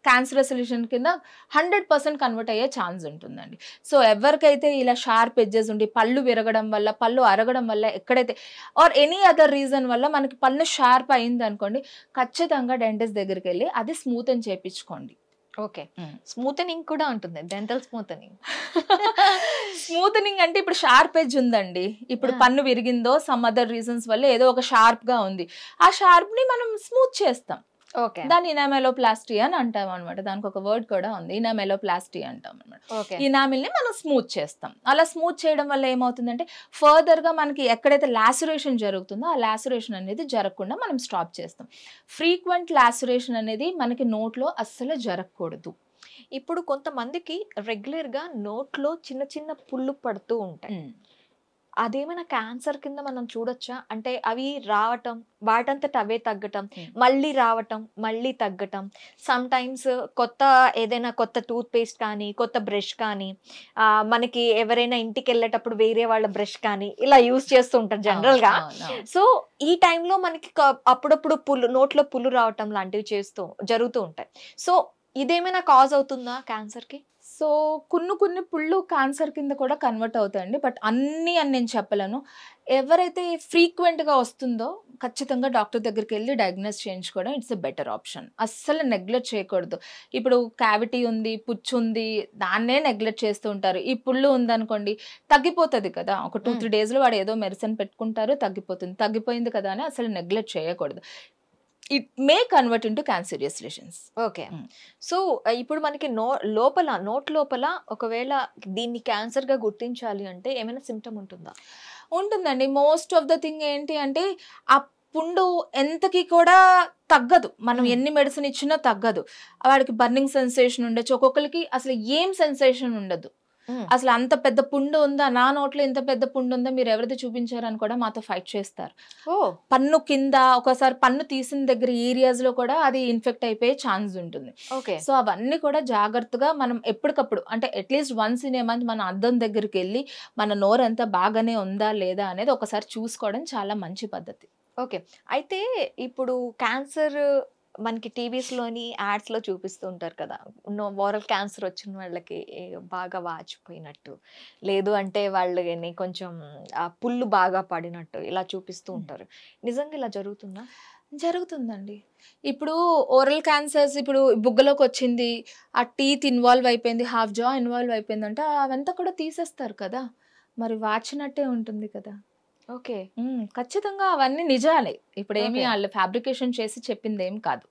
క్యాన్సరస్ లిజన్ కింద 100% కన్వర్ట్ అయ్యే ఛాన్స్ ఉంటుందండి. సో ఎవరికైతే ఇలా షార్ప్ ఎడ్జెస్ ఉండి పళ్ళు విరగడం వల్ల, పళ్ళు అరగడం వల్ల, ఎక్కడైతే ఆర్ ఎనీ అదర్ రీజన్ వల్ల మనకి పళ్ళు షార్ప్ అయింది అనుకోండి, ఖచ్చితంగా డెంటిస్ట్ దగ్గరికి వెళ్ళి అది స్మూతన్ చేయించుకోండి. ఓకే. స్మూతనింగ్ కూడా ఉంటుంది, డెంటల్ స్మూతనింగ్. స్మూతనింగ్ అంటే ఇప్పుడు షార్ప్ ఎడ్జ్ ఉందండి, ఇప్పుడు పన్ను విరిగిందో సమ్ అదర్ రీజన్స్ వల్ల ఏదో ఒక షార్ప్ గా ఉంది, ఆ షార్ప్ ని మనం స్మూత్ చేస్తాం. ఓకే. దాన్ని ఇనామెలోప్లాస్టీ అని అంటాం అనమాట. దానికి ఒక వర్డ్ కూడా ఉంది, ఇనామెలోప్లాస్టీ అంటాం అనమాట. ఇనామిల్ ని మనం స్మూత్ చేస్తాం. అలా స్మూత్ చేయడం వల్ల ఏమవుతుందంటే ఫర్దర్ గా మనకి ఎక్కడైతే లాసురేషన్ జరుగుతుందో ఆ లాసురేషన్ అనేది జరగకుండా మనం స్టాప్ చేస్తాం. ఫ్రీక్వెంట్ లాసురేషన్ అనేది మనకి నోట్లో అస్సలు జరగకూడదు. ఇప్పుడు కొంతమందికి రెగ్యులర్ గా నోట్లో చిన్న చిన్న పుళ్ళు పడుతూ ఉంటాయి, అదేమైనా క్యాన్సర్ కింద మనం చూడొచ్చా? అంటే అవి రావటం, వాటంతట అవే తగ్గటం, మళ్ళీ రావటం, మళ్ళీ తగ్గటం, సమ్ టైమ్స్ ఏదైనా కొత్త టూత్ పేస్ట్ కానీ కొత్త బ్రష్ కానీ, మనకి ఎవరైనా ఇంటికి వెళ్ళేటప్పుడు వేరే వాళ్ళ బ్రష్ కానీ ఇలా యూజ్ చేస్తూ ఉంటారు జనరల్ గా. సో ఈ టైంలో మనకి అప్పుడప్పుడు నోట్లో పుళ్ళు రావటం లాంటివి జరుగుతూ ఉంటాయి. సో ఇదేమైనా కాజ్ అవుతుందా క్యాన్సర్ కి? సో కొన్ని పుళ్ళు క్యాన్సర్ కింద కూడా కన్వర్ట్ అవుతాయండి. బట్ అన్నీ అని నేను చెప్పలేను. ఎవరైతే ఫ్రీక్వెంట్గా వస్తుందో ఖచ్చితంగా డాక్టర్ దగ్గరికి వెళ్ళి డయాగ్నోస్ చేయించుకోవడం ఇట్స్ ఎ బెటర్ ఆప్షన్. అస్సలు నెగ్లెక్ట్ చేయకూడదు. ఇప్పుడు క్యావిటీ ఉంది, పుచ్చు ఉంది, దాన్నే నెగ్లెక్ట్ చేస్తూ ఉంటారు. ఈ పుళ్ళు ఉందనుకోండి తగ్గిపోతుంది కదా, ఒక 2-3 డేస్లో వాడు ఏదో మెడిసిన్ పెట్టుకుంటారు, తగ్గిపోతుంది. తగ్గిపోయింది కదా అని అసలు నెగ్లెక్ట్ చేయకూడదు. It may convert into cancerous lesions. Okay. So ఇప్పుడు మనకి నోట్ లోపల ఒకవేళ దీన్ని క్యాన్సర్ గా గుర్తించాలి అంటే ఏమైనా సిమ్టమ్ ఉంటుందా? ఉంటుందండి. మోస్ట్ ఆఫ్ ద థింగ్ ఏంటి అంటే ఆ పుండు ఎంతకి కూడా తగ్గదు. మనం ఎన్ని మెడిసిన్ ఇచ్చినా తగ్గదు. వాడికి బర్నింగ్ సెన్సేషన్ ఉండొచ్చు, ఒక్కొక్కరికి అసలు ఏం సెన్సేషన్ ఉండదు. అసలు అంత పెద్ద పుండు ఉందా, నా నోట్లో ఇంత పెద్ద పుండు ఉందా, మీరు ఎవరిది చూపించారని కూడా మాతో ఫైట్ చేస్తారు. పన్ను కింద ఒకసారి పన్ను తీసిన దగ్గర ఏరియాస్ లో కూడా అది ఇన్ఫెక్ట్ అయిపోయే ఛాన్స్ ఉంటుంది. సో అవన్నీ కూడా జాగ్రత్తగా మనం ఎప్పటికప్పుడు అంటే at least once in a month మన అద్దం దగ్గరికి వెళ్ళి మన నోరు అంతా బాగానే ఉందా లేదా అనేది ఒకసారి చూసుకోవడం చాలా మంచి పద్ధతి. ఓకే. అయితే ఇప్పుడు క్యాన్సర్ మనకి టీవీస్లోని యాడ్స్లో చూపిస్తూ ఉంటారు కదా, ఓరల్ క్యాన్సర్ వచ్చిన వాళ్ళకి బాగా వాచిపోయినట్టు, లేదు అంటే వాళ్ళని కొంచెం పుళ్ళు బాగా పడినట్టు ఇలా చూపిస్తూ ఉంటారు. నిజంగా ఇలా జరుగుతుందా? జరుగుతుందండి. ఇప్పుడు ఓరల్ క్యాన్సర్స్ ఇప్పుడు బుగ్గలోకి వచ్చింది, ఆ టీత్ ఇన్వాల్వ్ అయిపోయింది, హాఫ్ జా ఇన్వాల్వ్ అయిపోయింది అంటే అవంతా కూడా తీసేస్తారు కదా, మరి వాచినట్టే ఉంటుంది కదా. ఓకే. ఖచ్చితంగా అవన్నీ నిజాలే. ఇప్పుడు ఏమి వాళ్ళు ఫ్యాబ్రికేషన్ చేసి చెప్పింది ఏం కాదు.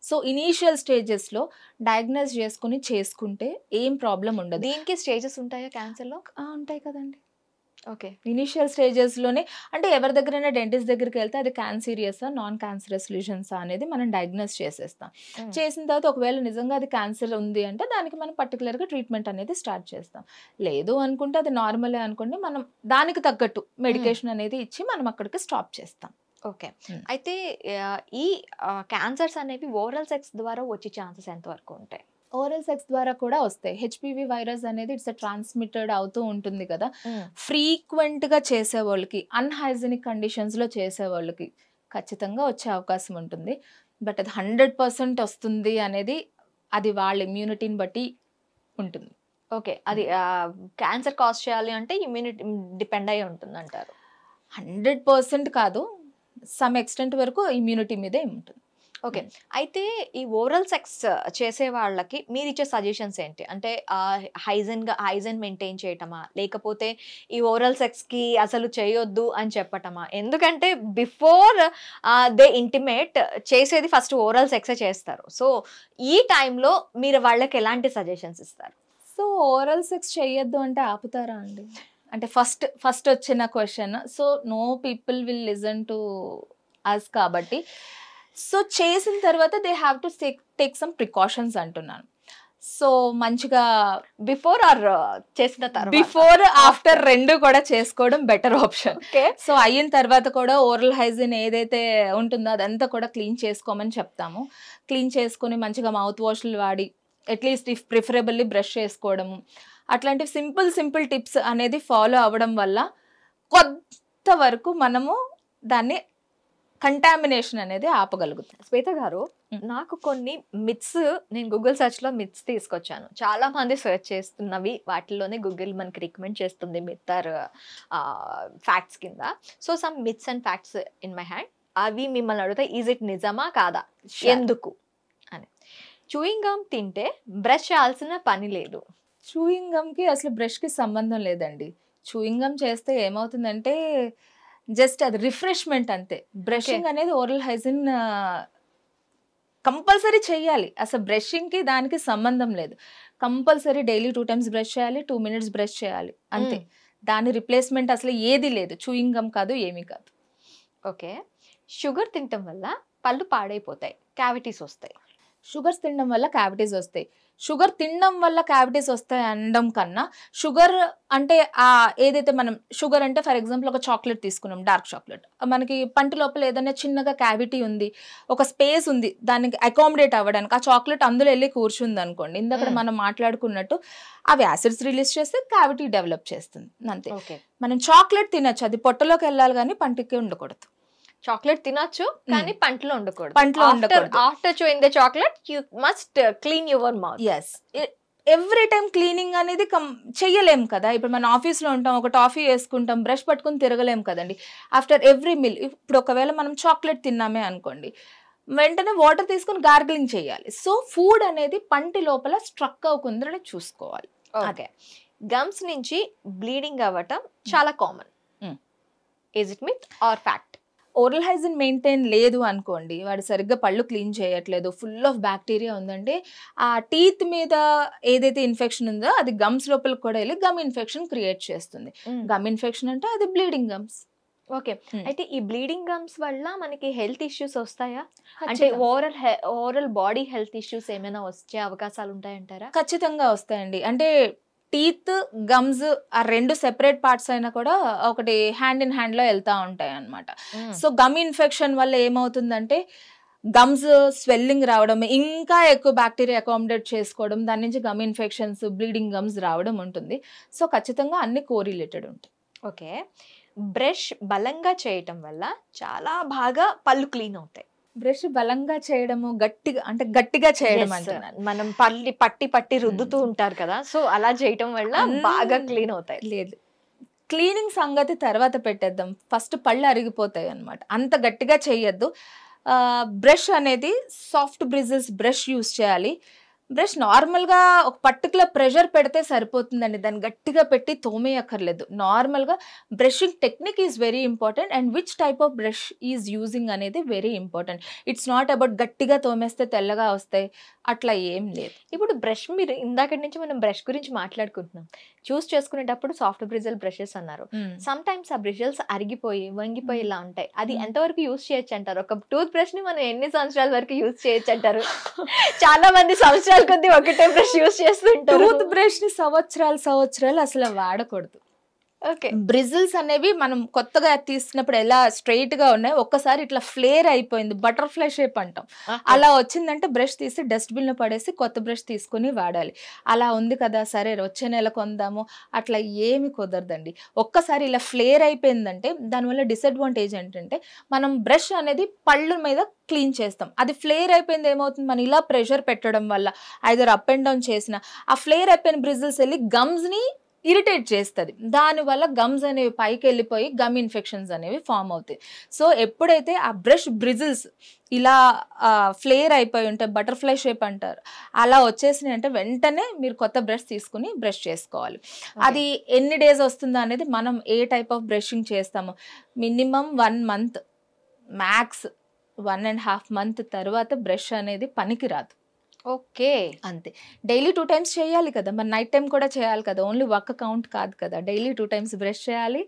సో ఇనీషియల్ స్టేజెస్లో డయాగ్నోస్ చేసుకుంటే ఏం ప్రాబ్లం ఉండదు. దీనికి స్టేజెస్ ఉంటాయా క్యాన్సర్లో? ఉంటాయి కదండి. ఓకే. ఇనీషియల్ స్టేజెస్లోనే అంటే ఎవరి దగ్గరైనా డెంటిస్ట్ దగ్గరికి వెళ్తే అది క్యాన్సీరియసా నాన్ క్యాన్సరస్ లీజన్సా అనేది మనం డయాగ్నోస్ చేసేస్తాం. చేసిన తర్వాత ఒకవేళ నిజంగా అది క్యాన్సర్ ఉంది అంటే దానికి మనం పర్టికులర్గా ట్రీట్మెంట్ అనేది స్టార్ట్ చేస్తాం. లేదు అనుకుంటే అది నార్మలే అనుకోండి, మనం దానికి తగ్గట్టు మెడికేషన్ అనేది ఇచ్చి మనం అక్కడికి స్టాప్ చేస్తాం. ఓకే. అయితే ఈ క్యాన్సర్స్ అనేవి ఓరల్ సెక్స్ ద్వారా వచ్చే ఛాన్సెస్ ఎంతవరకు ఉంటాయి? ఓరల్ సెక్స్ ద్వారా కూడా వస్తాయి. హెచ్పివి వైరస్ అనేది ఇట్స్ ట్రాన్స్మిటెడ్ అవుతూ ఉంటుంది కదా. ఫ్రీక్వెంట్గా చేసేవాళ్ళకి, అన్హైజీనిక్ కండిషన్స్లో చేసేవాళ్ళకి ఖచ్చితంగా వచ్చే అవకాశం ఉంటుంది. బట్ అది 100% వస్తుంది అనేది అది వాళ్ళ ఇమ్యూనిటీని బట్టి ఉంటుంది. ఓకే. అది క్యాన్సర్ కాజ్ చేయాలి అంటే ఇమ్యూనిటీ డిపెండ్ అయ్యి ఉంటుంది అంటారు? 100% కాదు, సమ్ ఎక్స్టెంట్ వరకు ఇమ్యూనిటీ మీదే ఉంటుంది. ఓకే. అయితే ఈ ఓరల్ సెక్స్ చేసే వాళ్ళకి మీరు ఇచ్చే సజెషన్స్ ఏంటి? అంటే హైజీన్ మెయింటైన్ చేయటమా, లేకపోతే ఈ ఓరల్ సెక్స్కి అసలు చేయొద్దు అని చెప్పటమా? ఎందుకంటే బిఫోర్ దే ఇంటిమేట్ చేసేది ఫస్ట్ ఓరల్ సెక్సే చేస్తారు. సో ఈ టైంలో మీరు వాళ్ళకి ఎలాంటి సజెషన్స్ ఇస్తారు? సో ఓరల్ సెక్స్ చేయొద్దు అంటే ఆపుతారా అండి? అంటే ఫస్ట్ వచ్చిన question. So no people will listen to us కాబట్టి సో చేసిన తర్వాత they have to take some precautions అంటున్నాను. సో మంచిగా బిఫోర్ ఆర్ చేసిన తర్వాత, బిఫోర్ ఆఫ్టర్ రెండు కూడా చేసుకోవడం బెటర్ ఆప్షన్. సో అయిన తర్వాత కూడా ఓరల్ హైజీన్ ఏదైతే ఉంటుందో అదంతా కూడా క్లీన్ చేసుకోమని చెప్తాము. క్లీన్ చేసుకొని మంచిగా మౌత్ వాష్లు వాడి అట్లీస్ట్ ఇఫ్ ప్రిఫరబుల్లీ బ్రష్ చేసుకోవడము, అట్లాంటి సింపుల్ టిప్స్ అనేది ఫాలో అవ్వడం వల్ల కొంతవరకు మనము దాన్ని కంటామినేషన్ అనేది ఆపగలుగుతాం. శ్వేత గారు, నాకు కొన్ని మిత్స్, నేను గూగుల్ సెర్చ్లో మిత్స్ తీసుకొచ్చాను. చాలా మంది సెర్చ్ చేస్తున్నవి వాటిల్లోనే గూగుల్ మనకి రికమెండ్ చేస్తుంది మిత్ ఆర్ ఫ్యాక్ట్స్ కింద. So some myths and facts in my hand. అవి మిమ్మల్ని అడిగితే ఈజ్ ఇట్ నిజమా కాదా, ఎందుకు అని. చూయింగ్ గమ్ తింటే బ్రష్ చేయాల్సిన పని లేదు. చూయింగ్ గమ్కి అసలు బ్రష్కి సంబంధం లేదండి. చూయింగ్ గమ్ చేస్తే ఏమవుతుందంటే జస్ట్ అది రిఫ్రెష్మెంట్ అంతే. బ్రషింగ్ అనేది ఓరల్ హైజీన్ కంపల్సరీ చేయాలి. అసలు బ్రషింగ్కి దానికి సంబంధం లేదు. కంపల్సరీ డైలీ 2 times బ్రష్ చేయాలి, 2 minutes బ్రష్ చేయాలి అంతే. దాని రిప్లేస్మెంట్ అసలు ఏది లేదు. చూయింగ్ గమ్ కాదు, ఏమీ కాదు. ఓకే. షుగర్ తినటం వల్ల పళ్ళు పాడైపోతాయి, క్యావిటీస్ వస్తాయి. షుగర్స్ తినడం వల్ల క్యావిటీస్ వస్తాయి. షుగర్ తినడం వల్ల క్యావిటీస్ వస్తాయి అనడం కన్నా, షుగర్ అంటే ఏదైతే మనం షుగర్ అంటే ఫర్ ఎగ్జాంపుల్ ఒక చాక్లెట్ తీసుకున్నాం, డార్క్ చాక్లెట్, మనకి పంటి లోపల ఏదైనా చిన్నగా క్యావిటీ ఉంది, ఒక స్పేస్ ఉంది దానికి అకామిడేట్ అవ్వడానికి, ఆ చాక్లెట్ అందులో వెళ్ళి కూర్చుంది అనుకోండి, ఇందాక మనం మాట్లాడుకున్నట్టు అవి యాసిడ్స్ రిలీజ్ చేస్తే క్యావిటీ డెవలప్ చేస్తుంది అంతే. మనం చాక్లెట్ తినచ్చు, అది పొట్టలోకి వెళ్ళాలి కానీ పంటికి ఉండకూడదు. చాక్లెట్ తినొచ్చు కానీ పంటలో ఉండకూడదు. పంటలో ఉండకూడదు. After chewing the chocolate you must clean your mouth. yes every time cleaning అనేది చెయ్యలేం కదా. ఇప్పుడు మన ఆఫీస్లో ఉంటాం, ఒక టాఫీ వేసుకుంటాం, బ్రష్ పట్టుకుని తిరగలేం కదండి. ఆఫ్టర్ ఎవ్రీ మీల్, ఇప్పుడు ఒకవేళ మనం చాక్లెట్ తిన్నామే అనుకోండి, వెంటనే వాటర్ తీసుకుని గార్గిలింగ్ చేయాలి. సో ఫుడ్ అనేది పంటి లోపల స్ట్రక్ అవ్వకుండా చూసుకోవాలి. ఓకే, గమ్స్ నుంచి బ్లీడింగ్ అవ్వటం చాలా common. Is it myth or fact? Oral hygiene maintain లేదు అనుకోండి, వాడు సరిగ్గా పళ్ళు క్లీన్ చేయట్లేదు, ఫుల్ ఆఫ్ బ్యాక్టీరియా ఉందంటే ఆ టీత్ మీద ఏదైతే ఇన్ఫెక్షన్ ఉందో అది గమ్స్ లోపలికి కూడా వెళ్ళి గమ్ ఇన్ఫెక్షన్ క్రియేట్ చేస్తుంది. గమ్ ఇన్ఫెక్షన్ అంటే అది బ్లీడింగ్ గమ్స్. ఓకే, అయితే ఈ బ్లీడింగ్ గమ్స్ వల్ల మనకి హెల్త్ ఇష్యూస్ వస్తాయా? అంటే ఓవరాల్ బాడీ హెల్త్ ఇష్యూస్ ఏమైనా వచ్చే అవకాశాలు ఉంటాయంటారా? ఖచ్చితంగా వస్తాయండి. అంటే టీత్ గమ్స్ ఆ రెండు సెపరేట్ పార్ట్స్ అయినా కూడా ఒకటి హ్యాండ్ ఇన్ హ్యాండ్ లో వెళ్తా ఉంటాయి అన్నమాట. సో గమ్ ఇన్ఫెక్షన్ వల్ల ఏమవుతుందంటే గమ్స్ స్వెల్లింగ్ రావడం, ఇంకా ఎక్కువ బ్యాక్టీరియా అకామిడేట్ చేసుకోవడం, దాని నుంచి గమ్ ఇన్ఫెక్షన్స్, బ్లీడింగ్ గమ్స్ రావడం ఉంటుంది. సో ఖచ్చితంగా అన్ని కోరిలేటెడ్ ఉంటాయి. ఓకే, బ్రష్ బలంగా చేయటం వల్ల చాలా బాగా పళ్ళు క్లీన్ అవుతాయి. బ్రష్ బలంగా చేయడము, గట్టిగా చేయడం అంటున్నాను. మనం పట్టి రుద్దుతూ ఉంటారు కదా, సో అలా చేయటం వల్ల బాగా క్లీన్ అవుతాయి. లేదు, క్లీనింగ్ సంగతి తర్వాత పెట్టేద్దాం, ఫస్ట్ పళ్ళు అరిగిపోతాయి అన్నమాట. అంత గట్టిగా చేయొద్దు. బ్రష్ అనేది సాఫ్ట్ బ్రిజిల్స్ బ్రష్ యూస్ చేయాలి. బ్రష్ నార్మల్గా ఒక పర్టికులర్ ప్రెషర్ పెడితే సరిపోతుందండి, దాన్ని గట్టిగా పెట్టి తోమేయక్కర్లేదు. నార్మల్గా brushing technique is very important and which type of brush is using అనేది very important. It's not about గట్టిగా తోమేస్తే తెల్లగా వస్తాయి అట్లా ఏం లేదు. ఇప్పుడు బ్రష్, మీరు ఇందాకటి నుంచి మనం బ్రష్ గురించి మాట్లాడుకుంటున్నాం, చూస్ చేసుకునేటప్పుడు సాఫ్ట్ బ్రిజిల్ బ్రషెస్ అన్నారు. సమ్ టైమ్స్ ఆ బ్రిజిల్స్ అరిగిపోయి వంగిపోయి ఇలా ఉంటాయి, అది ఎంతవరకు యూస్ చేయొచ్చు అంటారు? ఒక టూత్ బ్రష్ ని మనం ఎన్ని సంవత్సరాల వరకు యూస్ చేయొచ్చు అంటారు? చాలా మంది సంవత్సరాల కొద్ది ఒకటే బ్రష్ యూస్ చేస్తుంటారు. టూత్ బ్రష్ ని సంవత్సరాలు అసలు వాడకూడదు. ఓకే, బ్రిజిల్స్ అనేవి మనం కొత్తగా తీసినప్పుడు ఎలా స్ట్రైట్ గా ఉన్నాయి, ఒక్కసారి ఇట్లా ఫ్లేర్ అయిపోయింది, బటర్ఫ్లై షేప్ అంటాం, అలా వచ్చిందంటే బ్రష్ తీసి డస్ట్బిన్ లో పడేసి కొత్త బ్రష్ తీసుకుని వాడాలి. అలా ఉంది కదా సరే వచ్చే నెల కొందాము అట్లా ఏమి కుదరదండి. ఒక్కసారి ఇలా ఫ్లేర్ అయిపోయిందంటే దానివల్ల డిసడ్వాంటేజ్ ఏంటంటే మనం బ్రష్ అనేది పళ్ళు మీద క్లీన్ చేస్తాం, అది ఫ్లేర్ అయిపోయింది ఏమవుతుంది, మనం ఇలా ప్రెషర్ పెట్టడం వల్ల ఐదర్ అప్ అండ్ డౌన్ చేసిన ఆ ఫ్లేర్ అయిపోయిన బ్రిజిల్స్ వెళ్ళి గమ్స్ ని ఇరిటేట్ చేస్తుంది, దానివల్ల గమ్స్ అనేవి పైకి వెళ్ళిపోయి గమ్ ఇన్ఫెక్షన్స్ అనేవి ఫామ్ అవుతాయి. సో ఎప్పుడైతే ఆ బ్రష్ బ్రిజిల్స్ ఇలా ఫ్లేర్ అయిపోయి ఉంటాయి, బటర్ఫ్లై షేప్ అంటారు, అలా వచ్చేసినాయి అంటే వెంటనే మీరు కొత్త బ్రష్ తీసుకుని బ్రష్ చేసుకోవాలి. అది ఎన్ని డేస్ వస్తుందో అనేది మనం ఏ టైప్ ఆఫ్ బ్రషింగ్ చేస్తామో, మినిమం 1 month, మ్యాక్స్ 1.5 months తర్వాత బ్రష్ అనేది పనికి రాదు. ఓకే, అంతే. డైలీ 2 times చేయాలి కదా, మరి నైట్ టైం కూడా చేయాలి కదా, ఓన్లీ ఒక్క కౌంట్ కాదు కదా. డైలీ 2 times బ్రష్ చేయాలి,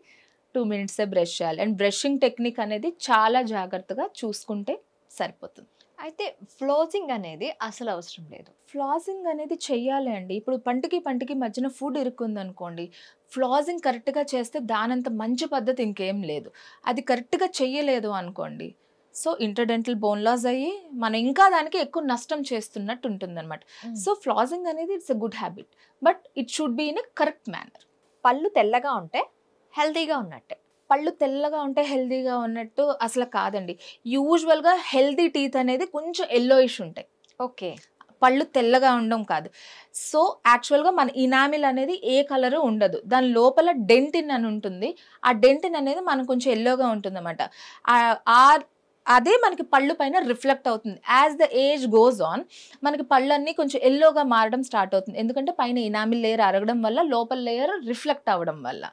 2 minutes బ్రష్ చేయాలి. అండ్ బ్రషింగ్ టెక్నిక్ అనేది చాలా జాగ్రత్తగా చూసుకుంటే సరిపోతుంది. అయితే ఫ్లోజింగ్ అనేది అసలు అవసరం లేదు. ఫ్లాజింగ్ అనేది చెయ్యాలి అండి. ఇప్పుడు పంటికి మధ్యన ఫుడ్ ఇరుక్కుంది అనుకోండి, ఫ్లాజింగ్ కరెక్ట్గా చేస్తే దానంత మంచి పద్ధతి ఇంకేం లేదు. అది కరెక్ట్గా చెయ్యలేదు అనుకోండి, సో ఇంటర్డెంటల్ బోన్ లాస్ అయ్యి మనం ఇంకా దానికి ఎక్కువ నష్టం చేస్తున్నట్టు ఉంటుంది అనమాట. సో ఫ్లాజింగ్ అనేది it's a good habit, but it should be in a correct manner. పళ్ళు తెల్లగా ఉంటే హెల్తీగా ఉన్నట్టే. పళ్ళు తెల్లగా ఉంటే హెల్తీగా ఉన్నట్టు అసలు కాదండి. యూజువల్గా హెల్తీ టీత్ అనేది కొంచెం ఎల్లోయిష్ ఉంటాయి. ఓకే, పళ్ళు తెల్లగా ఉండడం కాదు. సో యాక్చువల్గా మన ఇనామిల్ అనేది ఏ కలరు ఉండదు, దాని లోపల డెంటిన్ అని ఉంటుంది, ఆ డెంటిన్ అనేది మనకు కొంచెం ఎల్లోగా ఉంటుంది అన్నమాట. అదే మనకి పళ్ళు పైన రిఫ్లెక్ట్ అవుతుంది. As the age goes on మనకి పళ్ళన్నీ కొంచెం ఎల్లోగా మారడం స్టార్ట్ అవుతుంది, ఎందుకంటే పైన ఇనామిల్ లేయర్ అరగడం వల్ల లోపల లేయర్ రిఫ్లెక్ట్ అవ్వడం వల్ల.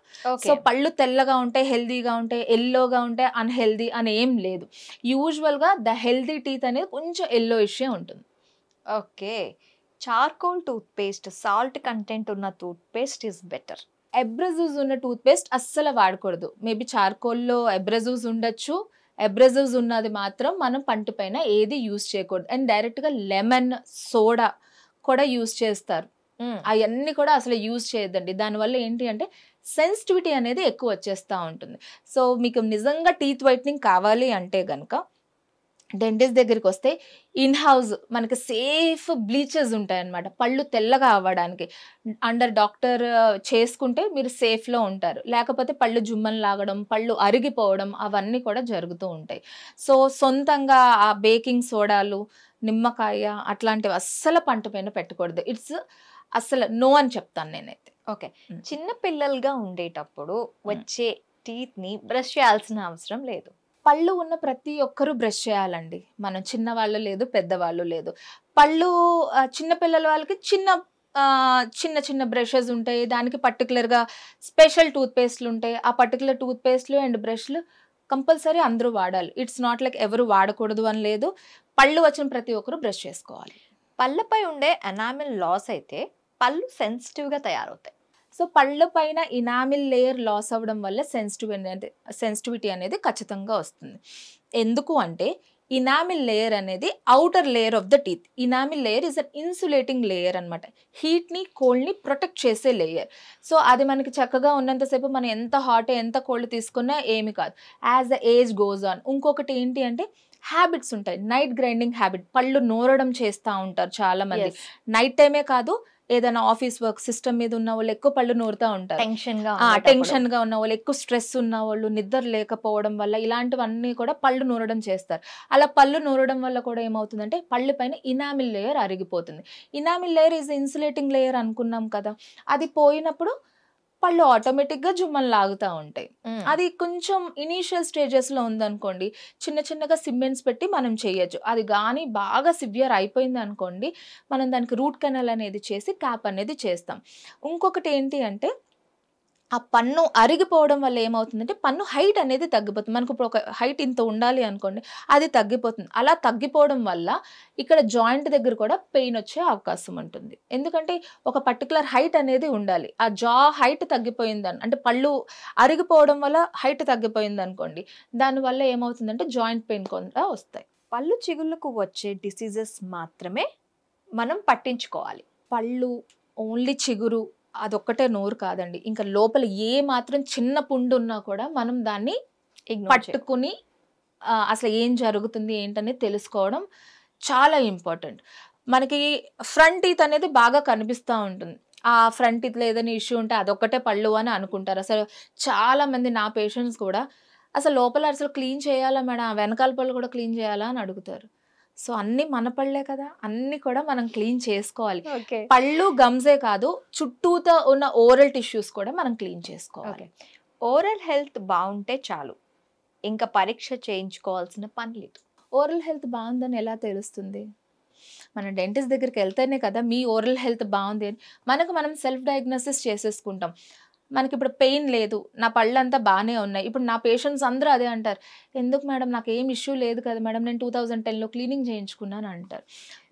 సో పళ్ళు తెల్లగా ఉంటే హెల్దీగా ఉంటే, ఎల్లోగా ఉంటే అన్హెల్దీ అని ఏం లేదు. యూజువల్గా ద హెల్దీ టీత్ అనేది కొంచెం ఎల్లోయిషే ఉంటుంది. Okay, charcoal toothpaste, salt content ఉన్న toothpaste is better. Abrasives ఉన్న టూత్ పేస్ట్ అస్సలు వాడకూడదు. మేబీ చార్కోల్లో ఎబ్రజివ్స్ ఉండొచ్చు, ఎబ్రజివ్స్ ఉన్నది మాత్రం మనం పంటి పైన ఏది యూజ్ చేయకూడదు. అండ్ డైరెక్ట్గా లెమన్, సోడా కూడా యూజ్ చేస్తారు, అవన్నీ కూడా అసలు యూజ్ చేయొద్దండి. దానివల్ల ఏంటి అంటే సెన్సిటివిటీ అనేది ఎక్కువ వచ్చేస్తూ ఉంటుంది. సో మీకు నిజంగా టీత్ వైట్నింగ్ కావాలి అంటే కనుక డెంటిస్ట్ దగ్గరికి వస్తే ఇన్ హౌస్ మనకి సేఫ్ బ్లీచెస్ ఉంటాయి అన్నమాట, పళ్ళు తెల్లగా అవ్వడానికి. అండర్ డాక్టర్ చేసుకుంటే మీరు సేఫ్లో ఉంటారు, లేకపోతే పళ్ళు జుమ్మని లాగడం, పళ్ళు అరిగిపోవడం అవన్నీ కూడా జరుగుతూ ఉంటాయి. సో సొంతంగా ఆ బేకింగ్ సోడాలు, నిమ్మకాయ అట్లాంటివి అస్సలు పంట పైన పెట్టకూడదు. ఇట్స్ అసలు నో అని చెప్తాను నేనైతే. ఓకే. చిన్న పిల్లలుగా ఉండేటప్పుడు వచ్చే టీత్ ని బ్రష్ చేయాల్సిన అవసరం లేదు. పళ్ళు ఉన్న ప్రతి ఒక్కరూ బ్రష్ చేయాలండి. మనం చిన్నవాళ్ళు లేదు, పెద్దవాళ్ళు లేదు. పళ్ళు చిన్న పిల్లల వాళ్ళకి చిన్న చిన్న బ్రషెస్ ఉంటాయి. దానికి పర్టికులర్గా స్పెషల్ టూత్ పేస్ట్లు ఉంటాయి. ఆ పర్టికులర్ టూత్ పేస్ట్లు అండ్ బ్రష్లు కంపల్సరీ అందరూ వాడాలి. ఇట్స్ నాట్ లైక్ ఎవరు వాడకూడదు అని లేదు. పళ్ళు వచ్చిన ప్రతి ఒక్కరు బ్రష్ చేసుకోవాలి. పళ్ళపై ఉండే ఎనామిల్ లాస్ అయితే పళ్ళు సెన్సిటివ్గా తయారవుతాయి. సో పళ్ళ పైన ఇనామిల్ లేయర్ లాస్ అవ్వడం వల్ల సెన్సిటివిటీ అనేది ఖచ్చితంగా వస్తుంది. ఎందుకు అంటే ఇనామిల్ లేయర్ అనేది outer layer of the teeth. Enamel layer is an insulating layer అనమాట. హీట్ని కోల్డ్ని ప్రొటెక్ట్ చేసే లేయర్. సో అది మనకి చక్కగా ఉన్నంతసేపు మనం ఎంత హాట్ ఎంత కోల్డ్ తీసుకున్నా ఏమి కాదు. As the age goes on. ఇంకొకటి ఏంటి అంటే హ్యాబిట్స్ ఉంటాయి. Night grinding habit. పళ్ళు నూరడం చేస్తూ ఉంటారు చాలా మంది. నైట్ టైమే కాదు, ఏదైనా ఆఫీస్ వర్క్ సిస్టమ్ మీద ఉన్న వాళ్ళు ఎక్కువ పళ్ళు నూరుతూ ఉంటారు. టెన్షన్ గా ఉన్న వాళ్ళు, ఎక్కువ స్ట్రెస్ ఉన్న వాళ్ళు, నిద్ర లేకపోవడం వల్ల ఇలాంటివన్నీ కూడా పళ్ళు నూరడం చేస్తారు. అలా పళ్ళు నూరడం వల్ల కూడా ఏమవుతుందంటే పళ్ళు పైన ఇనామిల్ లేయర్ అరిగిపోతుంది. Enamel layer is insulating layer అనుకున్నాం కదా, అది పోయినప్పుడు పళ్ళు ఆటోమేటిక్గా జుమ్మలు లాగుతూ ఉంటాయి. అది కొంచెం ఇనీషియల్ స్టేజెస్లో ఉందనుకోండి, చిన్నగా సిమెంట్స్ పెట్టి మనం చేయొచ్చు. అది కానీ బాగా సివియర్ అయిపోయింది అనుకోండి, మనం దానికి రూట్ కెనాల్ అనేది చేసి క్యాప్ అనేది చేస్తాం. ఇంకొకటి ఏంటి అంటే ఆ పన్ను అరిగిపోవడం వల్ల ఏమవుతుందంటే పన్ను హైట్ అనేది తగ్గిపోతుంది. మనకు ఇప్పుడు ఒక హైట్ ఇంత ఉండాలి అనుకోండి, అది తగ్గిపోతుంది. అలా తగ్గిపోవడం వల్ల ఇక్కడ జాయింట్ దగ్గర కూడా పెయిన్ వచ్చే అవకాశం ఉంటుంది. ఎందుకంటే ఒక పర్టికులర్ హైట్ అనేది ఉండాలి. ఆ జా హైట్ తగ్గిపోయిందని అంటే పళ్ళు అరిగిపోవడం వల్ల హైట్ తగ్గిపోయింది అనుకోండి, దానివల్ల ఏమవుతుందంటే జాయింట్ పెయిన్ కూడా వస్తాయి. పళ్ళు చిగుళ్ళకు వచ్చే డిసీజెస్ మాత్రమే మనం పట్టించుకోవాలి. పళ్ళు ఓన్లీ చిగురు అదొక్కటే నోరు కాదండి, ఇంకా లోపల ఏ మాత్రం చిన్న పుండు ఉన్నా కూడా మనం దాన్ని పట్టుకుని అసలు ఏం జరుగుతుంది ఏంటనేది తెలుసుకోవడం చాలా ఇంపార్టెంట్. మనకి ఫ్రంట్ టీత్ అనేది బాగా కనిపిస్తూ ఉంటుంది. ఆ ఫ్రంట్ టీత్లో ఏదైనా ఇష్యూ ఉంటే అదొక్కటే పళ్ళు అని అనుకుంటారు. అసలు చాలా మంది నా పేషెంట్స్ కూడా అసలు లోపల అసలు క్లీన్ చేయాలా మేడం, వెనకాల పళ్ళు కూడా క్లీన్ చేయాలా అని అడుగుతారు. సో అన్ని మన పళ్ళే కదా, అన్ని కూడా మనం క్లీన్ చేసుకోవాలి. పళ్ళు గమ్సే కాదు, చుట్టూతో ఉన్న ఓరల్ టిష్యూస్ కూడా మనం క్లీన్ చేసుకోవాలి. ఓరల్ హెల్త్ బాగుంటే చాలు, ఇంకా పరీక్ష చేయించుకోవాల్సిన పని లేదు. ఓరల్ హెల్త్ బాగుందని ఎలా తెలుస్తుంది? మన డెంటిస్ట్ దగ్గరికి వెళ్తేనే కదా మీ ఓరల్ హెల్త్ బాగుంది అని మనం సెల్ఫ్ డయాగ్నోసిస్ చేసేసుకుంటాం. మనకి ఇప్పుడు పెయిన్ లేదు, నా పళ్ళు అంతా బాగానే ఉన్నాయి. ఇప్పుడు నా పేషెంట్స్ అందరూ అదే అంటారు, ఎందుకు మేడం నాకు ఏం ఇష్యూ లేదు కదా మేడం, నేను 2010లో క్లీనింగ్ చేయించుకున్నాను అంటారు.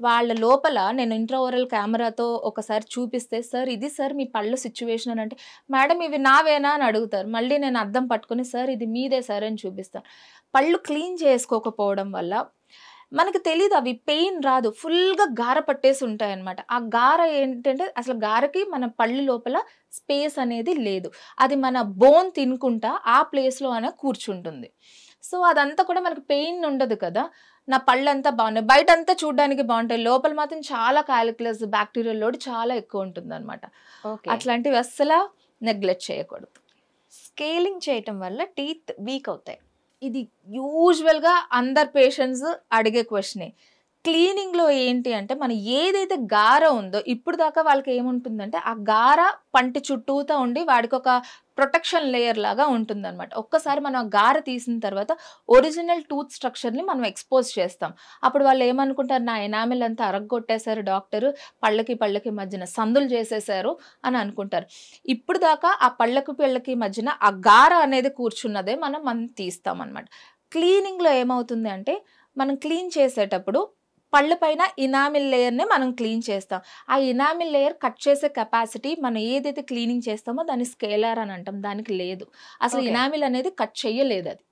వాళ్ళ లోపల నేను ఇంట్రా ఓరల్ కెమెరాతో ఒకసారి చూపిస్తే, సార్ ఇది సార్ మీ పళ్ళు సిచ్యువేషన్ అని అంటే, మేడం ఇవి నావేనా అని అడుగుతారు. మళ్ళీ నేను అద్దం పట్టుకుని సార్ ఇది మీదే సార్ అని చూపిస్తాను. పళ్ళు క్లీన్ చేసుకోకపోవడం వల్ల మనకు తెలియదు, అవి పెయిన్ రాదు, ఫుల్గా గార పట్టేసి ఉంటాయి అన్నమాట. ఆ గార ఏంటంటే అసలు గారకి మన పళ్ళు లోపల స్పేస్ అనేది లేదు, అది మన బోన్ తినుకుంటా ఆ ప్లేస్లో అనే కూర్చుంటుంది. సో అదంతా కూడా మనకు పెయిన్ ఉండదు కదా. నా పళ్ళు అంతా బాగున్నాయి, బయట అంతా చూడడానికి బాగుంటాయి, లోపల మాత్రం చాలా క్యాలిక్యులస్ బ్యాక్టీరియల్ లోడ్ చాలా ఎక్కువ ఉంటుంది అనమాట. అట్లాంటివి అస్సలు నెగ్లెక్ట్ చేయకూడదు. స్కేలింగ్ చేయటం వల్ల టీత్ వీక్ అవుతాయి. ఇది యూజువల్గా అందరు పేషెంట్స్ అడిగే క్వశ్చనే. క్లీనింగ్లో ఏంటి అంటే మనం ఏదైతే గార ఉందో ఇప్పుడు దాకా వాళ్ళకి ఏముంటుందంటే ఆ గార పంటి చుట్టూతో ఉండి వాడికి ఒక ప్రొటెక్షన్ లేయర్ లాగా ఉంటుందన్నమాట. ఒక్కసారి మనం ఆ గార తీసిన తర్వాత ఒరిజినల్ టూత్ స్ట్రక్చర్ని మనం ఎక్స్పోజ్ చేస్తాం. అప్పుడు వాళ్ళు ఏమనుకుంటారు, నా ఎనామిల్ అంతా అరగొట్టేశారు డాక్టర్, పళ్ళకి మధ్యన సందులు చేసేసారు అని అనుకుంటారు. ఇప్పుడు దాకా ఆ పళ్ళకి మధ్యన ఆ గార అనేది కూర్చున్నదే మనం తీస్తాం అన్నమాట. క్లీనింగ్లో ఏమవుతుంది అంటే మనం క్లీన్ చేసేటప్పుడు పళ్ళ పైన ఇనామిల్ లేయర్నే మనం క్లీన్ చేస్తాం. ఆ ఇనామిల్ లేయర్ కట్ చేసే కెపాసిటీ మనం ఏదైతే క్లీనింగ్ చేస్తామో దాన్ని స్కేలర్ అని అంటాం, దానికి లేదు. అసలు ఇనామిల్ అనేది కట్ చేయలేదు, అది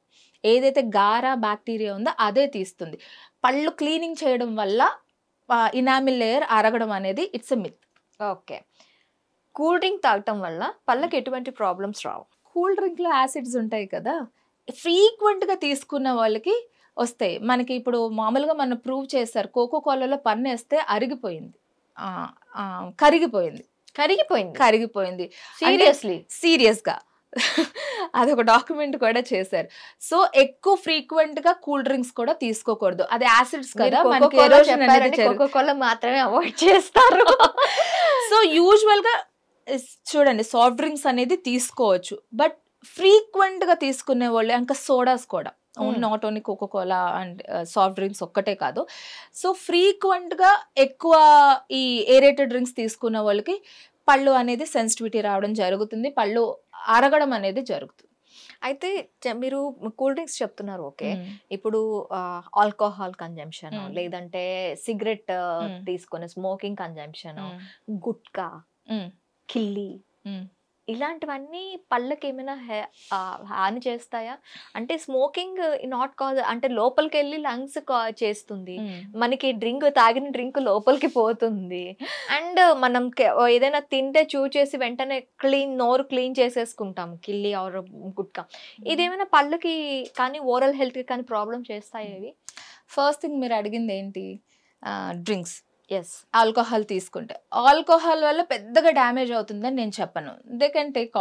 ఏదైతే గారా బ్యాక్టీరియా ఉందో అదే తీస్తుంది. పళ్ళు క్లీనింగ్ చేయడం వల్ల ఇనామిల్ లేయర్ అరగడం అనేది it's a myth. Okay. Cool drink తాగటం వల్ల పళ్ళకి ఎటువంటి ప్రాబ్లమ్స్ రావు? కూల్ డ్రింక్లో యాసిడ్స్ ఉంటాయి కదా, ఫ్రీక్వెంట్గా తీసుకున్న వాళ్ళకి వస్తాయి. మనకి ఇప్పుడు మామూలుగా మనం ప్రూవ్ చేస్తారు, కోకో కోలాలో పన్ను వేస్తే అరిగిపోయింది, కరిగిపోయింది సీరియస్గా అదొక డాక్యుమెంట్ కూడా చేశారు. సో ఎక్కువ ఫ్రీక్వెంట్ గా కూల్ డ్రింక్స్ కూడా తీసుకోకూడదు, అది యాసిడ్స్ కదా, మనకి ఎరోషన్ అనేది కోకో కోలా మాత్రమే అవాయిడ్ చేస్తారు. సో యూజువల్గా చూడండి, సాఫ్ట్ డ్రింక్స్ అనేది తీసుకోవచ్చు, బట్ ఫ్రీక్వెంట్గా తీసుకునే వాళ్ళు ఇంకా సోడాస్ కూడా, not only Coca Cola and soft drinks ఒక్కటే కాదు. సో ఫ్రీక్వెంట్గా ఎక్కువ ఈ ఏరేటెడ్ డ్రింక్స్ తీసుకున్న వాళ్ళకి పళ్ళు అనేది సెన్సిటివిటీ రావడం జరుగుతుంది, పళ్ళు అరగడం అనేది జరుగుతుంది. అయితే మీరు కూల్ డ్రింక్స్ చెప్తున్నారు, ఓకే. ఇప్పుడు ఆల్కహాల్ కన్జంప్షన్, లేదంటే సిగరెట్ తీసుకునే స్మోకింగ్ కన్జంప్షన్, గుట్కా, కిల్లి, ఇలాంటివన్నీ పళ్ళకి ఏమైనా హాని చేస్తాయా? అంటే స్మోకింగ్ నాట్ కాజ్, అంటే లోపలికి వెళ్ళి లంగ్స్ చేస్తుంది, మనకి తాగిన డ్రింక్ లోపలికి పోతుంది, అండ్ మనం ఏదైనా తింటే చేసి వెంటనే నోరు క్లీన్ చేసేసుకుంటాం, కిల్లి ఆర్ గుట్కా. ఇదేమైనా పళ్ళకి కానీ ఓరల్ హెల్త్ కి కానీ ప్రాబ్లం చేస్తాయి ఇవి? ఫస్ట్ థింగ్ మీరు అడిగింది ఏంటి? డ్రింక్స్. ఎస్, ఆల్కహాల్ తీసుకుంటే ఆల్కహాల్ వల్ల పెద్దగా డ్యామేజ్ అవుతుందని నేను చెప్పను. దే కెన్ టేక్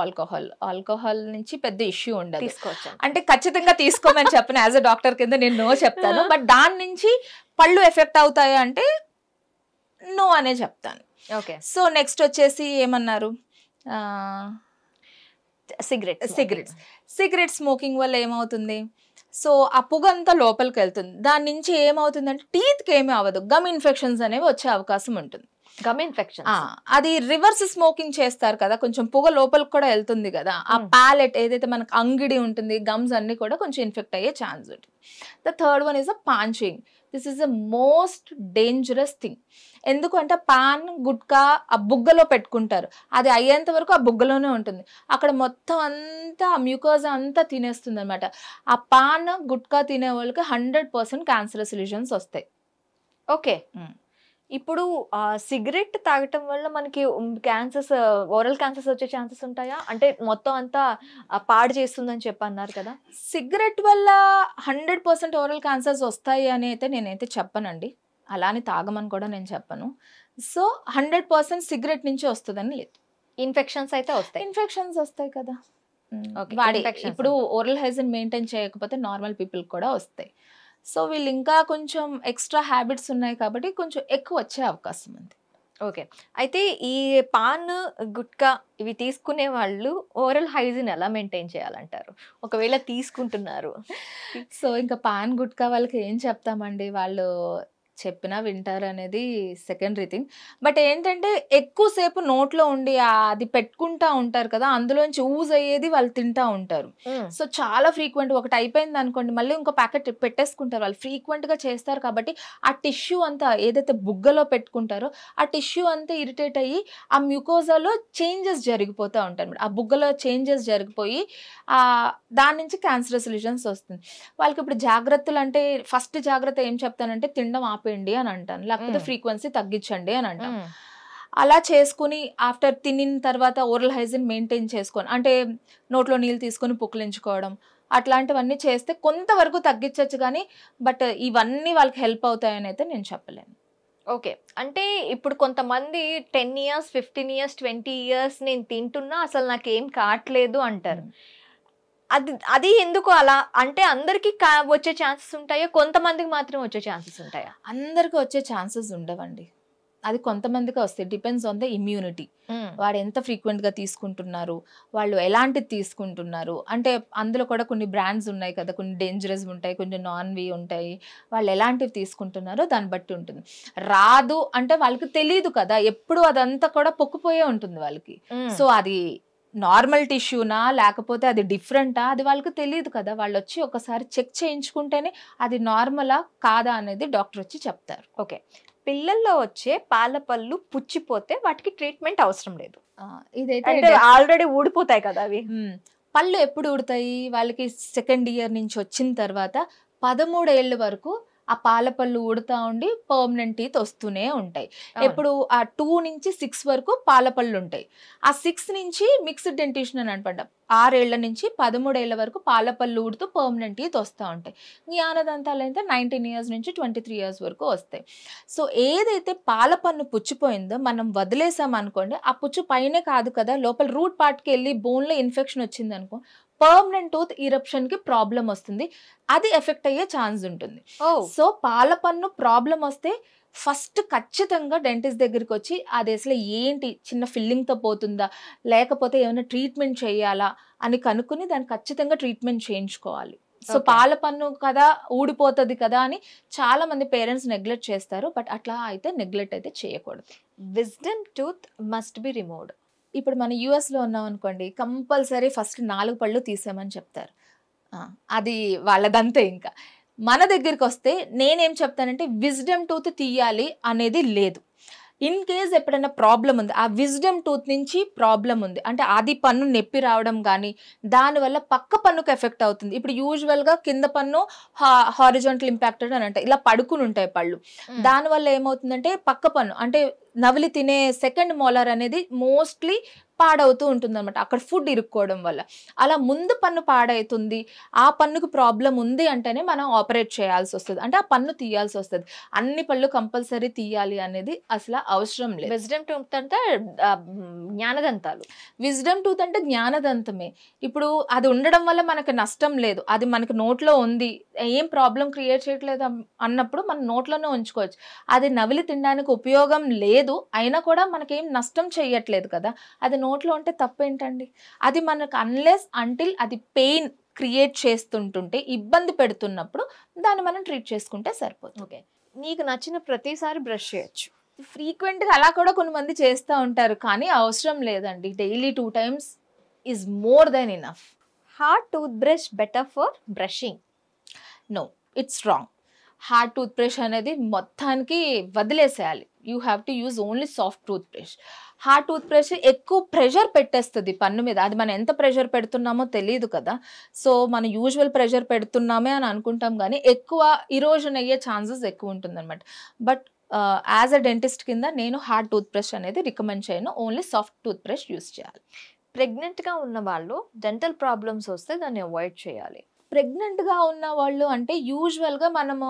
ఆల్కహాల్ నుంచి పెద్ద ఇష్యూ ఉండదు, తీసుకోవచ్చు. అంటే ఖచ్చితంగా తీసుకోమని చెప్పను, యాజ్ అ డాక్టర్ కింద నేను నో చెప్తాను. బట్ దాని నుంచి పళ్ళు ఎఫెక్ట్ అవుతాయి అంటే నో అనే చెప్తాను. ఓకే. సో నెక్స్ట్ వచ్చేసి ఏమన్నారు? సిగరెట్ స్మోకింగ్ వల్ల ఏమవుతుంది? సో ఆ పొగ అంతా లోపలికి వెళ్తుంది, దాని నుంచి ఏమవుతుందంటే టీత్కి ఏమీ అవ్వదు, గమ్ ఇన్ఫెక్షన్స్ అనేవి వచ్చే అవకాశం ఉంటుంది. గమ్ ఇన్ఫెక్షన్ అది రివర్స్ స్మోకింగ్ చేస్తారు కదా, కొంచెం పొగ లోపలికి కూడా వెళ్తుంది కదా, ఆ ప్యాలెట్ ఏదైతే మనకు అంగిడి ఉంటుంది, గమ్స్ అన్ని కూడా కొంచెం ఇన్ఫెక్ట్ అయ్యే ఛాన్స్ ఉంటుంది. The third one is a pouching. This is the most dangerous thing. ఎందుకంటే పాన్, గుట్కా ఆ బుగ్గలో పెట్టుకుంటారు, అది అయ్యేంత వరకు ఆ బుగ్గలోనే ఉంటుంది, అక్కడ మొత్తం అంతా మ్యూకోజా అంతా తినేస్తుంది అనమాట. ఆ పాన్, గుట్కా తినే వాళ్ళకి 100% క్యాన్సరస్ లీజన్స్ వస్తాయి. ఓకే. ఇప్పుడు సిగరెట్ తాగటం వల్ల మనకి క్యాన్సర్స్, ఓరల్ క్యాన్సర్స్ వచ్చే ఛాన్సెస్ ఉంటాయా? అంటే మొత్తం అంతా పాడు చేస్తుందని చెప్పన్నారు కదా. సిగరెట్ వల్ల 100% ఓరల్ క్యాన్సర్స్ వస్తాయి అని అయితే నేనైతే చెప్పనండి, అలానే తాగమని కూడా నేను చెప్పను. సో 100% సిగరెట్ నుంచి వస్తుందని లేదు. ఇన్ఫెక్షన్స్ అయితే వస్తాయి. ఇన్ఫెక్షన్స్ వస్తాయి కదా, వాడి ఇప్పుడు ఓరల్ హైజీన్ మెయింటైన్ చేయకపోతే నార్మల్ పీపుల్ కూడా వస్తాయి. సో వీళ్ళు ఇంకా కొంచెం ఎక్స్ట్రా హ్యాబిట్స్ ఉన్నాయి కాబట్టి కొంచెం ఎక్కువ వచ్చే అవకాశం ఉంది. ఓకే. అయితే ఈ పాన్, గుట్కా ఇవి తీసుకునే వాళ్ళు ఓరల్ హైజీన్ ఎలా మెయింటైన్ చేయాలంటారు ఒకవేళ తీసుకుంటున్నారు? సో ఇంకా పాన్, గుట్కా వాళ్ళకి ఏం చెప్తామండి, వాళ్ళు చెప్పినా వింటారు అనేది సెకండరీ థింగ్. బట్ ఏంటంటే ఎక్కువసేపు నోట్లో ఉండి అది పెట్టుకుంటా ఉంటారు కదా, అందులోంచి యూజ్ అయ్యేది వాళ్ళు తింటా ఉంటారు. సో చాలా ఫ్రీక్వెంట్, ఒకటి అయిపోయింది అనుకోండి మళ్ళీ ఇంకో ప్యాకెట్ పెట్టేసుకుంటారు, వాళ్ళు ఫ్రీక్వెంట్గా చేస్తారు కాబట్టి ఆ టిష్యూ అంతా ఏదైతే బుగ్గలో పెట్టుకుంటారో ఆ టిష్యూ అంతా ఇరిటేట్ అయ్యి ఆ మ్యూకోజాలో చేంజెస్ జరిగిపోతూ ఉంటారు, ఆ బుగ్గలో చేంజెస్ జరిగిపోయి దాని నుంచి క్యాన్సరస్ లీజన్స్ వస్తుంది. వాళ్ళకి ఇప్పుడు జాగ్రత్తలు అంటే ఫస్ట్ జాగ్రత్త ఏం చెప్తానంటే తినడం ఆపేయండి అని అంటాను, లేకపోతే ఫ్రీక్వెన్సీ తగ్గించండి అని అంటాను. అలా చేసుకుని ఆఫ్టర్ తినిన తర్వాత ఓరల్ హైజీన్ మెయింటైన్ చేసుకొని, అంటే నోట్లో నీళ్ళు తీసుకొని పుక్కిలించుకోవడం అట్లాంటివన్నీ చేస్తే కొంతవరకు తగ్గించవచ్చు, కానీ బట్ ఇవన్నీ వాళ్ళకి హెల్ప్ అవుతాయని అయితే నేను చెప్పలేను. ఓకే. అంటే ఇప్పుడు కొంతమంది 10 years, 15 years, 20 years నేను తింటున్నా అసలు నాకేం కావట్లేదు అంటారు. అది ఎందుకు అలా? అంటే అందరికి వచ్చే ఛాన్సెస్ ఉంటాయా, కొంతమందికి మాత్రం వచ్చే ఛాన్సెస్ ఉంటాయా? అందరికి వచ్చే ఛాన్సెస్ ఉండవండి, అది కొంతమందికి వస్తాయి. డిపెండ్స్ ఆన్ ద ఇమ్యూనిటీ, వాడు ఎంత ఫ్రీక్వెంట్గా తీసుకుంటున్నారు, వాళ్ళు ఎలాంటిది తీసుకుంటున్నారు, అంటే అందులో కూడా కొన్ని బ్రాండ్స్ ఉన్నాయి కదా, కొన్ని డేంజరస్ ఉంటాయి, కొన్ని నాన్వి ఉంటాయి, వాళ్ళు ఎలాంటివి తీసుకుంటున్నారో దాన్ని బట్టి ఉంటుంది. రాదు అంటే వాళ్ళకి తెలియదు కదా, ఎప్పుడు అదంతా కూడా పొక్కుపోయే ఉంటుంది వాళ్ళకి. సో అది నార్మల్ టిష్యూనా లేకపోతే అది డిఫరెంటా అది వాళ్ళకి తెలియదు కదా, వాళ్ళు వచ్చి ఒకసారి చెక్ చేయించుకుంటేనే అది నార్మలా కాదా అనేది డాక్టర్ వచ్చి చెప్తారు. ఓకే. పిల్లల్లో వచ్చే పాల పళ్ళు పుచ్చిపోతే వాటికి ట్రీట్మెంట్ అవసరం లేదు, ఇదైతే ఆల్రెడీ ఊడిపోతాయి కదా అవి. పళ్ళు ఎప్పుడు ఊడతాయి? వాళ్ళకి 2nd year నుంచి వచ్చిన తర్వాత 13 ఏళ్ళ వరకు ఆ పాల పళ్ళు ఊడుతా ఉండి పర్మనెంట్ టీత్ వస్తూనే ఉంటాయి. ఎప్పుడు ఆ 2 నుంచి 6 వరకు పాల పళ్ళు ఉంటాయి, ఆ 6 నుంచి మిక్స్డ్ డెంటిషన్ అని అనమాట. 6 ఏళ్ల నుంచి 13 ఏళ్ల వరకు పాల పళ్ళు ఊడుతూ పర్మనెంట్ టీత్ వస్తూ ఉంటాయి. జ్ఞానదంతాలు అయితే 19 years నుంచి 23 years వరకు వస్తాయి. సో ఏదైతే పాల పన్ను పుచ్చిపోయిందో మనం వదిలేసాం అనుకోండి, ఆ పుచ్చు పైనే కాదు కదా, లోపల రూట్ పార్ట్కి వెళ్ళి బోన్లో ఇన్ఫెక్షన్ వచ్చింది అనుకో, పర్మనెంట్ టూత్ ఇరప్షన్ కి ప్రాబ్లం వస్తుంది, అది ఎఫెక్ట్ అయ్యే ఛాన్స్ ఉంటుంది. సో పాల పన్ను ప్రాబ్లం వస్తే ఫస్ట్ ఖచ్చితంగా డెంటిస్ట్ దగ్గరికి వచ్చి అది అసలు ఏంటి, చిన్న ఫిల్లింగ్తో పోతుందా లేకపోతే ఏమైనా ట్రీట్మెంట్ చేయాలా అని కనుక్కుని దాన్ని ఖచ్చితంగా ట్రీట్మెంట్ చేయించుకోవాలి. సో పాల పన్ను కదా ఊడిపోతుంది కదా అని చాలా మంది పేరెంట్స్ నెగ్లెక్ట్ చేస్తారు, బట్ అట్లా అయితే నెగ్లెక్ట్ అయితే చేయకూడదు. Wisdom tooth must be removed. ఇప్పుడు మన యూఎస్లో ఉన్నాం అనుకోండి, కంపల్సరీ ఫస్ట్ 4 పళ్ళు తీసామని చెప్తారు, అది వాళ్ళదంతే. ఇంకా మన దగ్గరికి వస్తే నేనేం చెప్తానంటే విజ్డమ్ టూత్ తీయాలి అనేది లేదు. ఇన్ కేస్ ఎప్పుడైనా ప్రాబ్లం ఉంది, ఆ విజ్డమ్ టూత్ నుంచి ప్రాబ్లం ఉంది అంటే అది పన్ను నొప్పి రావడం కానీ దానివల్ల పక్క పన్నుకు ఎఫెక్ట్ అవుతుంది. ఇప్పుడు యూజువల్గా కింద పన్ను హారిజాంటల్ ఇంపాక్టెడ్ అని అంటే ఇలా పడుకుని ఉంటాయి పళ్ళు, దానివల్ల ఏమవుతుందంటే పక్క పన్ను అంటే నవిలి తినే సెకండ్ మోలార్ అనేది మోస్ట్లీ పాడవుతూ ఉంటుంది అనమాట, అక్కడ ఫుడ్ ఇరుక్కోవడం వల్ల. అలా ముందు పన్ను పాడవుతుంది, ఆ పన్నుకు ప్రాబ్లం ఉంది అంటేనే మనం ఆపరేట్ చేయాల్సి వస్తుంది, అంటే ఆ పన్ను తీయాల్సి వస్తుంది. అన్ని పళ్ళు కంపల్సరీ తీయాలి అనేది అసలు అవసరం లేదు. విజ్డమ్ టూత్ అంటే జ్ఞానదంతాలు, విజ్డమ్ టూత్ అంటే జ్ఞానదంతమే. ఇప్పుడు అది ఉండడం వల్ల మనకు నష్టం లేదు, అది మనకు నోట్లో ఉంది, ఏం ప్రాబ్లం క్రియేట్ చేయట్లేదు అన్నప్పుడు మనం నోట్లోనే ఉంచుకోవచ్చు. అది నవిలి తినడానికి ఉపయోగం లేదు అయినా కూడా మనకేం నష్టం చేయట్లేదు కదా, అది నోట్లో ఉంటే తప్పేంటండి. అది మనకు అన్లెస్ అంటిల్ అది పెయిన్ క్రియేట్ చేస్తుంటుంటే ఇబ్బంది పెడుతున్నప్పుడు దాన్ని మనం ట్రీట్ చేసుకుంటే సరిపోతుంది. ఓకే, నీకు నచ్చిన ప్రతిసారి బ్రష్ చేయొచ్చు. ఫ్రీక్వెంట్గా అలా కూడా కొంతమంది చేస్తూ ఉంటారు, కానీ అవసరం లేదండి. Daily 2 times is more than enough. Hard toothbrush better for brushing? No, it's wrong. Hard toothbrush అనేది మొత్తానికి వదిలేసేయాలి. You have to use only soft toothbrush. Hard toothbrush ఎక్కువ ప్రెషర్ పెట్టేస్తుంది పన్ను మీద, అది మనం ఎంత ప్రెషర్ పెడుతున్నామో తెలియదు కదా. సో మన యూజువల్ ప్రెషర్ పెడుతున్నామే అని అనుకుంటాం, కానీ ఎక్కువ ఇరోజన్ అయ్యే ఛాన్సెస్ ఎక్కువ ఉంటుంది అనమాట. బట్ యాజ్ అ డెంటిస్ట్ కింద నేను హార్డ్ టూత్ బ్రష్ అనేది రికమెండ్ చేయను, only soft tooth brush use చేయాలి. ప్రెగ్నెంట్గా ఉన్న వాళ్ళు డెంటల్ ప్రాబ్లమ్స్ వస్తే దాన్ని అవాయిడ్ చేయాలి. ప్రెగ్నెంట్గా ఉన్న వాళ్ళు అంటే యూజువల్గా మనము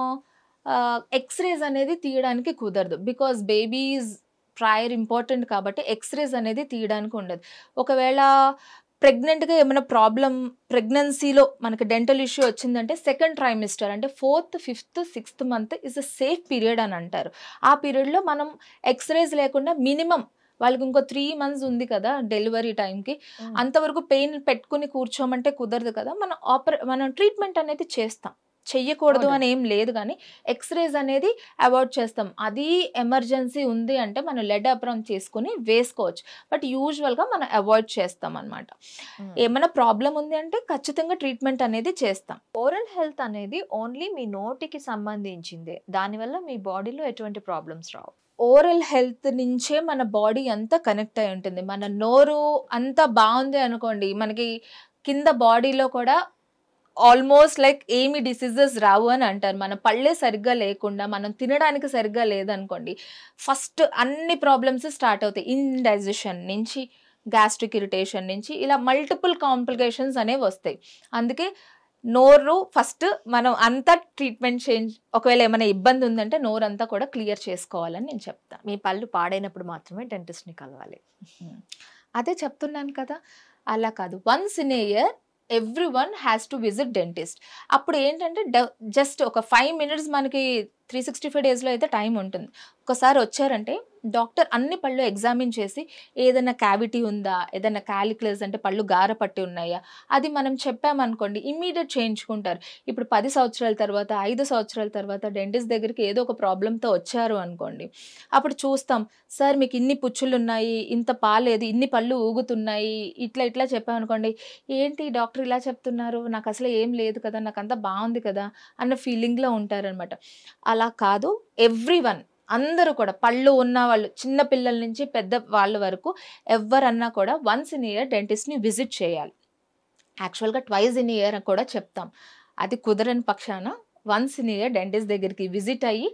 ఎక్స్రేస్ అనేది తీయడానికి కుదరదు, బికాజ్ బేబీస్ ప్రయర్ ఇంపార్టెంట్ కాబట్టి ఎక్స్రేస్ అనేది తీయడానికి ఉండదు. ఒకవేళ ప్రెగ్నెంట్గా ఏమైనా ప్రాబ్లం ప్రెగ్నెన్సీలో మనకి డెంటల్ ఇష్యూ వచ్చిందంటే 2nd trimester అంటే 4th, 5th, 6th month is a safe period అని అంటారు. ఆ పీరియడ్లో మనం ఎక్స్రేస్ లేకుండా మినిమం వాళ్ళకి ఇంకో 3 months ఉంది కదా డెలివరీ టైంకి, అంతవరకు పెయిన్ పెట్టుకుని కూర్చోమంటే కుదరదు కదా, మనం ట్రీట్మెంట్ అనేది చేస్తాం, చెయ్యకూడదు అని ఏం లేదు, కానీ ఎక్స్రేస్ అనేది అవాయిడ్ చేస్తాం. అది ఎమర్జెన్సీ ఉంది అంటే మనం లెడ్ అప్రాన్ చేసుకుని వేసుకోవచ్చు, బట్ యూజువల్గా మనం అవాయిడ్ చేస్తాం అనమాట. ఏమైనా ప్రాబ్లం ఉంది అంటే ఖచ్చితంగా ట్రీట్మెంట్ అనేది చేస్తాం. ఓరల్ హెల్త్ అనేది ఓన్లీ మీ నోటికి సంబంధించిందే, దానివల్ల మీ బాడీలో ఎటువంటి ప్రాబ్లమ్స్ రావు. ఓరల్ హెల్త్ నుంచే మన బాడీ అంతా కనెక్ట్ అయి ఉంటుంది. మన నోరు అంతా బాగుంది అనుకోండి, మనకి కింద బాడీలో కూడా ఆల్మోస్ట్ లైక్ ఏమి డిసీజెస్ రావు అని అంటారు. మన పళ్ళే సరిగ్గా లేకుండా మనం తినడానికి సరిగ్గా లేదనుకోండి, ఫస్ట్ అన్ని ప్రాబ్లమ్స్ స్టార్ట్ అవుతాయి. ఇండైజెషన్ నుంచి, గ్యాస్ట్రిక్ ఇరిటేషన్ నుంచి ఇలా మల్టిపుల్ కాంప్లికేషన్స్ అనేవి వస్తాయి. అందుకే నోరు ఫస్ట్ మనం అంతా ట్రీట్మెంట్ చేంజ్, ఒకవేళ ఏమైనా ఇబ్బంది ఉందంటే నోరు అంతా కూడా క్లియర్ చేసుకోవాలని నేను చెప్తాను. మీ పళ్ళు పాడైనప్పుడు మాత్రమే డెంటిస్ట్ని కలవాలి. అదే చెప్తున్నాను కదా, అలా కాదు. Once in a year everyone has to visit dentist. అప్పుడు ఏంటంటే జస్ట్ ఒక 5 minutes మనకి 365 daysలో అయితే టైం ఉంటుంది. ఒకసారి వచ్చారంటే డాక్టర్ అన్ని పళ్ళు ఎగ్జామిన్ చేసి ఏదైనా క్యావిటీ ఉందా, ఏదైనా క్యాలిక్యులస్ అంటే పళ్ళు గార పట్టి ఉన్నాయా, అది మనం చెప్పామనుకోండి ఇమ్మీడియట్ చేయించుకుంటారు. ఇప్పుడు 10 సంవత్సరాల తర్వాత 5 సంవత్సరాల తర్వాత డెంటిస్ట్ దగ్గరికి ఏదో ఒక ప్రాబ్లంతో వచ్చారు అనుకోండి, అప్పుడు చూస్తాం, సార్ మీకు ఇన్ని పుచ్చులు ఉన్నాయి, ఇంత పాలేదు, ఇన్ని పళ్ళు ఊగుతున్నాయి, ఇట్లా చెప్పామనుకోండి, ఏంటి డాక్టర్ ఇలా చెప్తున్నారు, నాకు అసలు ఏం లేదు కదా, నాకు అంతా బాగుంది కదా అన్న ఫీలింగ్లో ఉంటారనమాట. అలా కాదు, ఎవ్రీవన్ అందరూ కూడా పళ్ళు ఉన్న వాళ్ళు చిన్న పిల్లల నుంచి పెద్ద వాళ్ళ వరకు ఎవరన్నా కూడా వన్స్ ఇన్ ఇయర్ డెంటిస్ట్ని విజిట్ చేయాలి. యాక్చువల్గా ట్వైస్ ఇన్ ఇయర్ కూడా చెప్తాం, అది కుదరని పక్షాన వన్స్ ఇన్ ఇయర్ డెంటిస్ట్ దగ్గరికి విజిట్ అయ్యి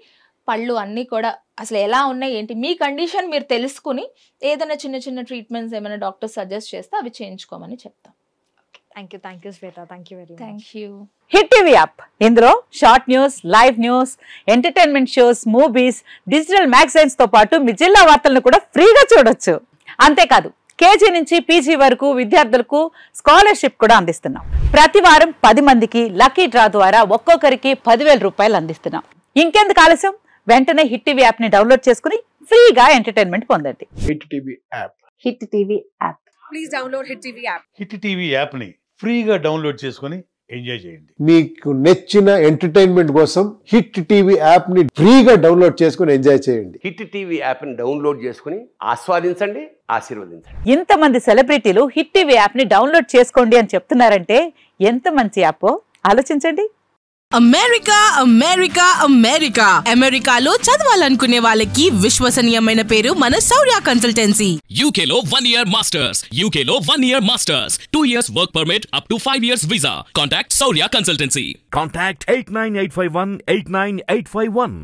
పళ్ళు అన్నీ కూడా అసలు ఎలా ఉన్నాయి ఏంటి మీ కండిషన్ మీరు తెలుసుకుని ఏదైనా చిన్న ట్రీట్మెంట్స్ ఏమైనా డాక్టర్ సజెస్ట్ చేస్తే అవి చేయించుకోమని చెప్తాం. Thank you Shweta, thank you very much. Thank you. Hit TV app, ఇందులో short news, live news, entertainment shows, movies, digital magazines తో పాటు మీ జిల్లా వార్తలను కూడా ఫ్రీగా చూడొచ్చు. అంతేకాదు కేజీ నుంచి పీజీ వరకు విద్యార్థులకు స్కాలర్షిప్ కూడా అందిస్తున్నాం. ప్రతి వారం 10 మందికి లక్కీ డ్రా ద్వారా ఒక్కొక్కరికి 10,000 రూపాయలు అందిస్తున్నాం. ఇంకెందుకు ఆలస్యం, వెంటనే హిట్ టీవీ యాప్ ని డౌన్లోడ్ చేసుకుని ఫ్రీగా ఎంటర్టైన్మెంట్ పొందండి. Hit TV app. Hit TV app. Please download hit TV app. Hit TV యాప్ని ఫ్రీగా డౌన్లోడ్ చేసుకొని ఎంజాయ్ చేయండి. మీకు నచ్చిన ఎంటర్టైన్మెంట్ కోసం హిట్ టీవీ యాప్ ని ఫ్రీగా డౌన్లోడ్ చేసుకొని ఎంజాయ్ చేయండి. హిట్ టీవీ యాప్ని డౌన్లోడ్ చేసుకుని ఆస్వాదించండి, ఆశీర్వదించండి. ఇంతమంది సెలబ్రిటీలు హిట్ టీవీ యాప్ ని డౌన్లోడ్ చేసుకోండి అని చెప్తున్నారంటే ఎంత మంచి యాప్ ఆలోచించండి. అమెరికా అమెరికా అమెరికా అమెరికాలో చదవాలనుకునే వాళ్ళకి విశ్వసనీయమైన పేరు మన శౌర్య కన్సల్టెన్సీ. UK లో 1 year masters. UK లో 1 year masters. 2 years work permit up to 5 years visa. Contact Saurya Consultancy. Contact 89851 89851.